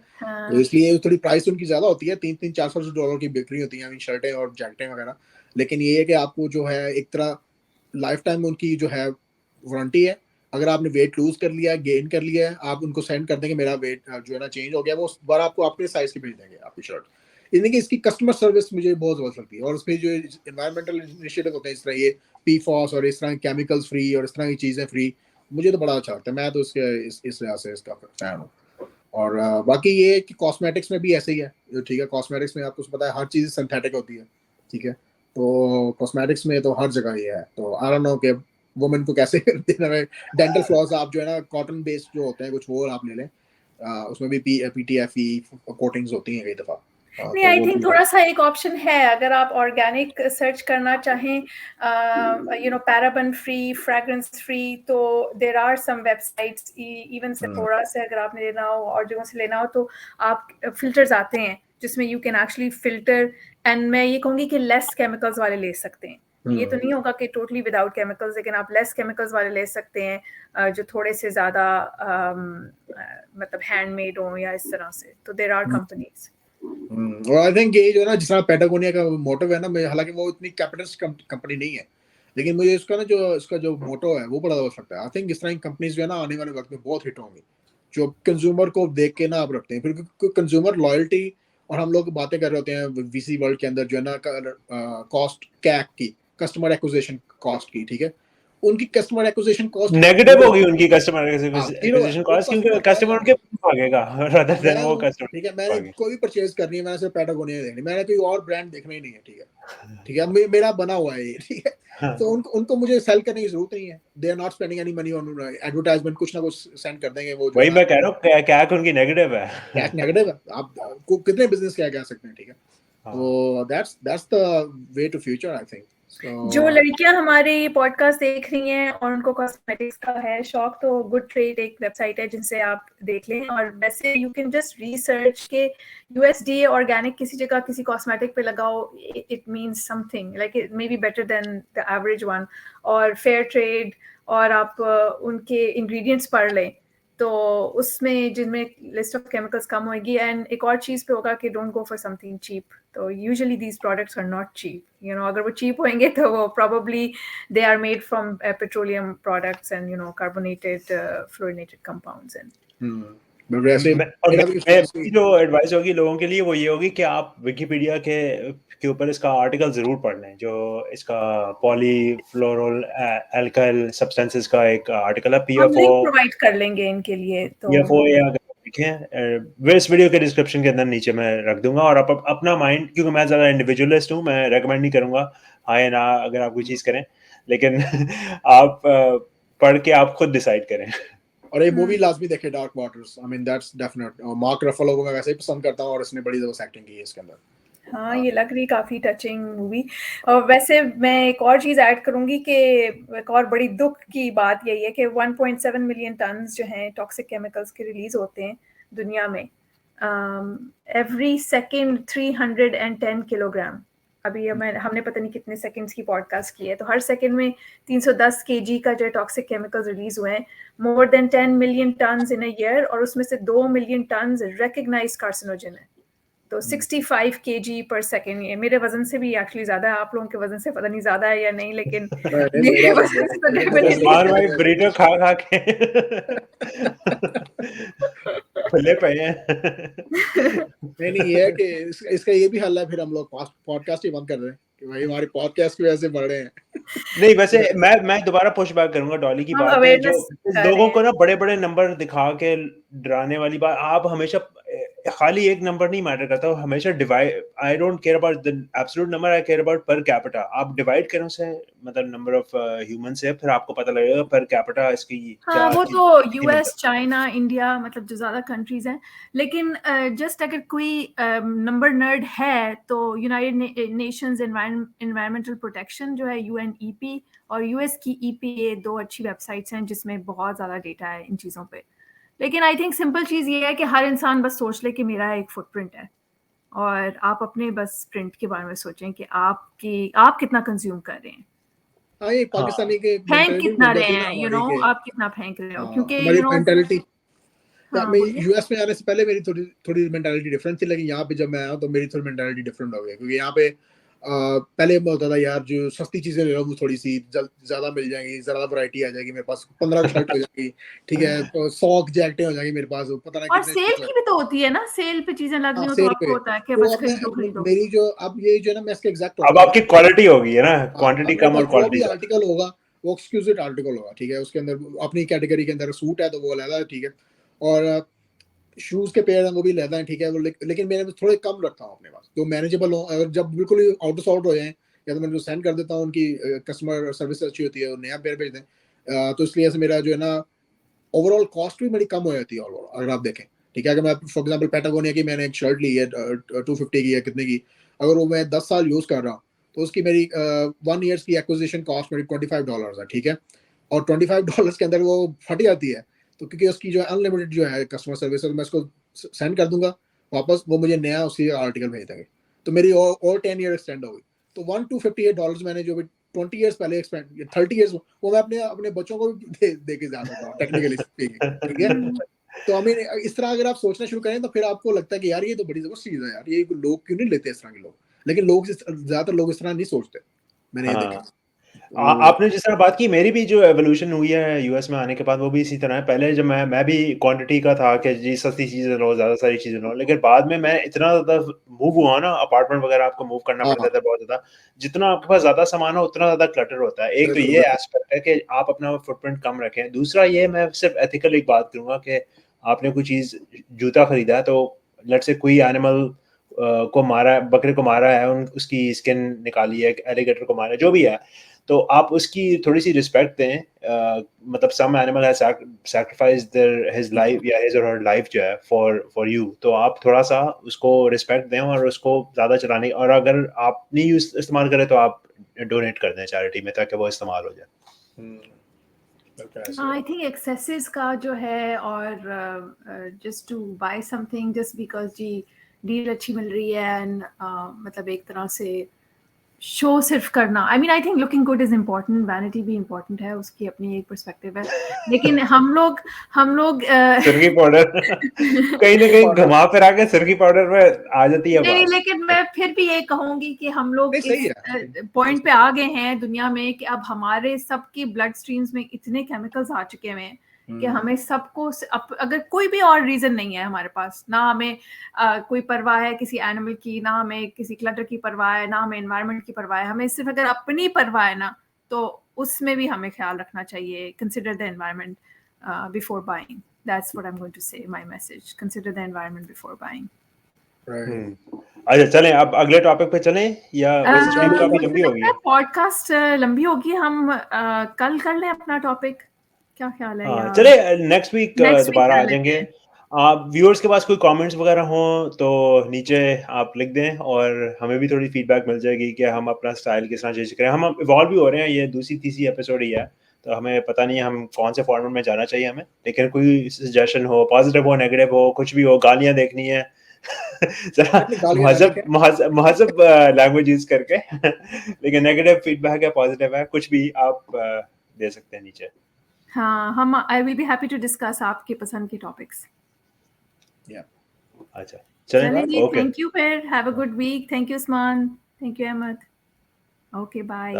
तो इसलिए थोड़ी प्राइस उनकी ज्यादा होती है, 300-400 की बिक्री होती है शर्टें और जैकेटें वगैरह, लेकिन ये है कि आपको जो है एक तरह लाइफ टाइम उनकी जो है वारंटी है। अगर आपने वेट लूज कर लिया, गेन कर लिया है, आप उनको सेंड कर देंगे, मेरा वेट जो है ना चेंज हो गया, वो उस बार आपको अपने साइज की भेज देंगे आपकी शर्ट। यानी कि इसकी कस्टमर सर्विस मुझे बहुत जबरदस्त लगती है, और उसमें जो एनवायरमेंटल इनिशिएटिव होते हैं, इस तरह ये पीफॉस और इस तरह केमिकल्स फ्री और इस तरह की चीज़ें फ्री, मुझे तो बड़ा अच्छा लगता है, मैं तो इसके इस लिहाज से इसका फैन हूँ। और बाकी ये कि कॉस्मेटिक्स में भी ऐसे ही है, ठीक है, कॉस्मेटिक्स में आपको पता है हर चीज़ सिंथेटिक होती है, ठीक है, तो कॉस्मेटिक्स में तो हर जगह ये है। तो आई डोंट नो कि वुमेन को कैसे देना है। डेंटल फ्लॉस आप जो है ना कॉटन बेस्ड जो होते हैं कुछ वो आप ले लें, उसमें भी PTFE कोटिंग्स होती हैं कई दफ़ा। नहीं, आई थिंक थोड़ा सा एक ऑप्शन है, अगर आप ऑर्गेनिक सर्च करना चाहें, पैराबन फ्री, फ्रेग्रेंस फ्री, तो there are some websites, even Sephora से अगर आपने लेना हो और जगहों से लेना हो, तो आप फिल्टर्स आते हैं जिसमें you can actually filter, and मैं ये कहूँगी कि लेस केमिकल्स वाले ले सकते हैं। ये तो नहीं होगा कि टोटली विदाउट केमिकल्स, लेकिन आप लेस केमिकल्स वाले ले सकते हैं जो थोड़े से ज्यादा मतलब हैंडमेड हो या इस तरह से। तो देर आर कंपनीज। और आई थिंक ये जो ना जिस तरह पैटागोनिया का मोटो है ना, हालांकि वो इतनी कैपिटलिस्ट कंपनी नहीं है, लेकिन मुझे इसका जो मोटो है वो बड़ा अच्छा लगता है। आई थिंक इस तरह की कंपनीज जो है ना आने वाले वक्त में बहुत हिट होंगी, जो कंज्यूमर को देख के ना आप रखते हैं, फिर कंज्यूमर लॉयल्टी, और हम लोग बातें कर रहे होते हैं VC वर्ल्ड के अंदर जो है ना कॉस्ट कैक की, कस्टमर एक्विजिशन कॉस्ट की, ठीक है, उनकी कस्टमर एक्विजिशन कॉस्ट नेगेटिव होगी उनकी कस्टमर एक्विजिशन कॉस्ट, क्योंकि कस्टमर उनके भागेगा रादर देन वो कस्टमर। ठीक है, मैंने कोई भी परचेज करनी है, मैंने सिर्फ पैटागोनिया देखनी, मैंने कोई और ब्रांड देखना ही नहीं है, ठीक है, ठीक है, मेरा बना हुआ है ये, ठीक है। तो उनको मुझे सेल करने की जरूरत नहीं है, they are not spending any money on advertisement, कुछ ना कुछ सेंड कर देंगे वो। वही मैं कह रहा हूँ, कैक उनकी नेगेटिव है, कैक नेगेटिव है, आप कितने बिजनेस क्या कह सकते हैं, ठीक है। तो that's the way to future I think. जो लड़कियां हमारे पॉडकास्ट देख रही हैं और उनको कॉस्मेटिक्स का है शौक, तो गुड ट्रेड एक वेबसाइट है जिनसे आप देख लें। और वैसे यू कैन जस्ट रिसर्च के USDA ऑर्गेनिक किसी जगह किसी कॉस्मेटिक पे लगाओ, it means something, like it may be better than the average one. और फेयर ट्रेड, और आप उनके इंग्रेडिएंट्स पढ़ लें, तो उसमें जिनमें लिस्ट ऑफ केमिकल्स कम होगी, एंड एक और चीज़ पे होगा कि don't go for something cheap. तो usually these products are not cheap, you know. अगर वो चीप होंगे तो वो probably they are made from petroleum products and you know carbonated fluorinated compounds. And but वैसे और मेरा भी मेरी जो एडवाइस होगी लोगों के लिए वो ये होगी कि आप विकिपीडिया के ऊपर इसका आर्टिकल जरूर पढ़ लें, जो इसका पॉलीफ्लोरोल एल्काइल सब्सटेंसेस का एक आर्टिकल है, हम पीएफओ. लिंक प्रोवाइड कर लेंगे इनके लिए. तो पीएफओ या अगर देखें वे इस वीडियो के डिस्क्रिप्शन के अंदर नीचे मैं रख दूंगा. और आप अपना माइंड, क्योंकि मैं ज़्यादा इंडिविजुअलिस्ट हूँ, मैं रेकमेंड नहीं करूँगा हाँ या ना अगर आप कोई चीज़ करें, लेकिन आप पढ़ के आप खुद डिसाइड करें. और ये मूवी लाजमी देखे, Dark Waters. I mean that's definite. Mark Ruffalo को मैं वैसे ही पसंद करता हूँ और इसने बड़ी जबरदस्त एक्टिंग की है इसके अंदर. हाँ, ये लग रही काफ़ी टचिंग मूवी. और वैसे मैं एक और चीज़ ऐड करूँगी कि एक और बड़ी दुख की बात यही है कि 1.7 मिलियन टन्स जो हैं टॉक्सिक केमिकल्स के रिलीज होते हैं दुनिया में. Every second 310 kilogram. अभी हमने पता नहीं कितने सेकंड्स की पॉडकास्ट की है, तो हर सेकंड में 310 केजी का जो टॉक्सिक केमिकल्स रिलीज हुए हैं. More than 10 million turns in a year, और उसमें से 2 मिलियन टन्स रिकग्नाइज कार्सिनोजन है. तो 65 kg पर सेकेंड. ये मेरे वजन से भी एक्चुअली ज्यादा है. आप लोगों के वजन से पता नहीं ज्यादा है या नहीं, लेकिन मेरे वजन से तो डेफिनेटली उस्मान भाई ब्रीडो खा के खुले पे हैं. नहीं ये है कि इसका ये भी हल है, फिर हम लोग पॉडकास्ट ही बंद कर रहे हैं कि भाई हमारे पॉडकास्ट की वजह से बढ़ रहे हैं. नहीं वैसे मैं दोबारा पुश बैक करूंगा डॉली की हम बात पे, जो अवेयरनेस कर लोगों रहे को हैं. ना बड़े बड़े नंबर दिखा के डराने वाली बात. आप हमेशा खाली एक नंबर नहीं मैटर करता, हमेशा divide. I don't care about the absolute number, I care about per capita. आप डिवाइड करें उसे, मतलब नंबर ऑफ ह्यूमन से, फिर आपको पता लगेगा पर कैपिटा इसकी हाँ, क्या वो चीज तो कितनी यूएस, बनता चाइना, इंडिया, मतलब जो ज्यादा कंट्रीज हैं. लेकिन जस्ट अगर कोई नंबर नर्ड है तो यूनाइटेड नेशंस एनवायरमेंटल प्रोटेक्शन जो है UNEP, और यूएस की EPA, दो अच्छी वेबसाइट्स हैं जिसमें बहुत ज्यादा डेटा है इन चीजों पे. लेकिन आई थिंक सिंपल चीज ये है कि हर इंसान बस सोच ले कि मेरा एक फुटप्रिंट है, और आप अपने बस प्रिंट के बारे में सोचें कि आप कितना कंज्यूम कर रहे हैं, हाँ ये हाँ पाकिस्तानी के फेंक मेंटालिटी कितना बन रहे जाती है ना हैं, हमारी के. आप कितना फेंक रहे हो, क्योंकि हमारी मेंटालिटी. हाँ मैं बोलिए. यूएस में आने से पहले मेरी थोड़ी मेंटालिटी डिफरेंट थी, लेकिन यहाँ पे जब मैं आया तो मेरी थोड़ी मेंटालिटी डिफरेंट हो गई. क्योंकि यहाँ पे पहले मैं होता था यार जो सस्ती चीजें ले रहा हूँ थोड़ी सी ज्यादा मिल जाएंगी, ज्यादा वैरायटी आ जाएगी मेरे पास, 15 शर्ट हो जाएगी, ठीक है, तो 100 जैकेटें हो जाएंगी मेरे पास, पता नहीं और कितने सेल की भी तो होती है ना, सेल पे चीजें लग रही हो तो सेल आपको पे. होता है कि तो बस अब मैं खरीदो. मेरी जो अब ये जो है ना, मैं इसके एग्जैक्ट अब ऑपोजिट. आपकी क्वालिटी होगी है ना, हाँ, क्वांटिटी अब मेरे कम और पास जो भी क्वालिटी ज्यादा. आर्टिकल होगा वो एक्सक्लूसिव आर्टिकल होगा, ठीक है. उसके अंदर अपनी कैटेगरी के अंदर सूट है तो वो लेना है, ठीक है. और शूज के पेयर हैं वो भी लेना है, ठीक है. लेकिन मैंने थोड़े कम रखता हूँ अपने पास जो मैनेजेबल हो. अगर जब बिल्कुल ही आउट ऑफ सॉर्ट हो जाए या तो मैं सेंड कर देता हूँ, उनकी कस्टमर सर्विस अच्छी होती है, वो नया पेयर भेज दें. तो इसलिए से मेरा जो है ना ओवरऑल कॉस्ट भी बड़ी कम हो जाती है अगर आप देखें, ठीक है. अगर मैं फॉर एग्जांपल पैटागोनिया की मैंने एक शर्ट ली है 250 की है कितने की, अगर वो मैं 10 साल यूज कर रहा हूँ तो उसकी मेरी 1 ईयर्स की एक्विजिशन कॉस्ट मेरी $25 है, ठीक है. और $25 के अंदर वो फट जाती है, तो क्योंकि उसकी जो अनलिमिटेड जो है कस्टमर सर्विस, मैं उसको सेंड कर दूंगा वापस, वो मुझे नया उसी आर्टिकल भेज देंगे. तो मेरी और 10 ईयर एक्सटेंड हो गई. तो $1,258 मैंने जो 20 ईयर्स पहले एक्सपेंड 30 ईयर्स वो मैं अपने बच्चों को भी दे के जा सकता हूँ टेक्निकली स्पीकिंग, ठीक है. तो आई मीन इस तरह अगर आप सोचना शुरू करें तो फिर आपको लगता है कि यार ये तो बड़ी जबरदस्त चीज है यार, ये लोग क्यों नहीं लेते इस तरह के लोग. लेकिन ज्यादातर लोग इस तरह नहीं सोचते, मैंने ये देखा. आपने जिस तरह बात की, मेरी भी जो एवोल्यूशन हुई है यूएस में आने के बाद वो भी इसी तरह है. पहले जब मैं भी क्वांटिटी का था कि जी सस्ती चीज़ें लो, ज़्यादा सारी चीज़ें लो, लेकिन बाद में मैं इतना ज़्यादा मूव हुआ ना, अपार्टमेंट वगैरह आपको मूव करना हाँ पड़ता था बहुत ज़्यादा. जितना आपके पास ज़्यादा सामान हो उतना ज़्यादा क्लटर होता है. एक तो बिल्कुल ये बिल्कुल. एस्पेक्ट है कि आप अपना फुटप्रिंट कम रखें. दूसरा ये, मैं सिर्फ एथिकल एक बात करूँगा कि आपने कोई चीज़, जूता खरीदा है, तो लेट्स से कोई एनिमल को मारा है, बकरे को मारा है, उसकी स्किन निकाली है, एलिगेटर को मारा है, जो भी है, तो आप उसकी थोड़ी सी रिस्पेक्ट दें. मतलब some animal has sacrifice their his life या हिज और हर लाइफ जो है फॉर यू, तो आप थोड़ा सा उसको रिस्पेक्ट दें और उसको ज़्यादा चलाने, और अगर आप नहीं इस्तेमाल करें तो आप डोनेट कर दें चैरिटी में ताकि वो इस्तेमाल हो जाए. आई थिंक एक्सेसेस का जो है, और just to buy something just because जी डील अच्छी मिल रही है, एंड मतलब एक तरह से शो सिर्फ करना, I mean I think looking good is important, vanity भी इम्पोर्टेंट है, उसकी अपनी एक पर्सपेक्टिव है, लेकिन हम लोग सिरकी पाउडर कहीं ना कहीं घुमा फिरा के सिरकी पाउडर में आ जाती है नहीं, बात। लेकिन मैं फिर भी ये कहूंगी कि हम लोग सही इस पॉइंट पे आ गए हैं दुनिया में कि अब हमारे सबकी ब्लड स्ट्रीम्स में इतने केमिकल्स आ चुके हैं कि हमें सबको अगर कोई भी और रीजन नहीं है हमारे पास, ना हमें कोई परवाह है किसी एनिमल की, ना हमें किसी क्लटर की परवाह है, ना हमें एनवायरनमेंट की परवाह है, हमें सिर्फ अगर अपनी परवाह है ना, तो उसमें भी हमें ख्याल रखना चाहिए। Consider the environment before buying, that's what I am going to say, my message, consider the environment before buying. अच्छा चलें, अब अगले टॉपिक पे चलें या वैसे स्ट्रीम काफी लंबी हो गई है, पॉडकास्ट लंबी होगी, हम कल कर लें अपना टॉपिक, क्या ख्याल है? हाँ चले नेक्स्ट वीक दोबारा आ जाएंगे। व्यूअर्स के पास कोई कमेंट्स वगैरह हो तो नीचे आप लिख दें और हमें भी थोड़ी फीडबैक मिल जाएगी कि हम अपना स्टाइल किस तरह चेंज करें। हम इवॉल्व भी हो रहे हैं, ये दूसरी तीसरी एपिसोड ही है, तो हमें पता नहीं है हम कौन से फॉर्मेट में जाना चाहिए हमें, लेकिन कोई सजेशन हो, पॉजिटिव हो नेगेटिव हो, कुछ भी हो, गालियाँ देखनी है जरा महजब लैंग्वेज यूज करके लेकिन नेगेटिव फीडबैक है, पॉजिटिव है, कुछ भी आप दे सकते हैं नीचे। हाँ, हम I will be happy to discuss आपके पसंद के टॉपिक्स। अच्छा चलें जी, ओके, थैंक यू, फिर have a good week. Thank you Usman, thank you Ahmad, okay bye.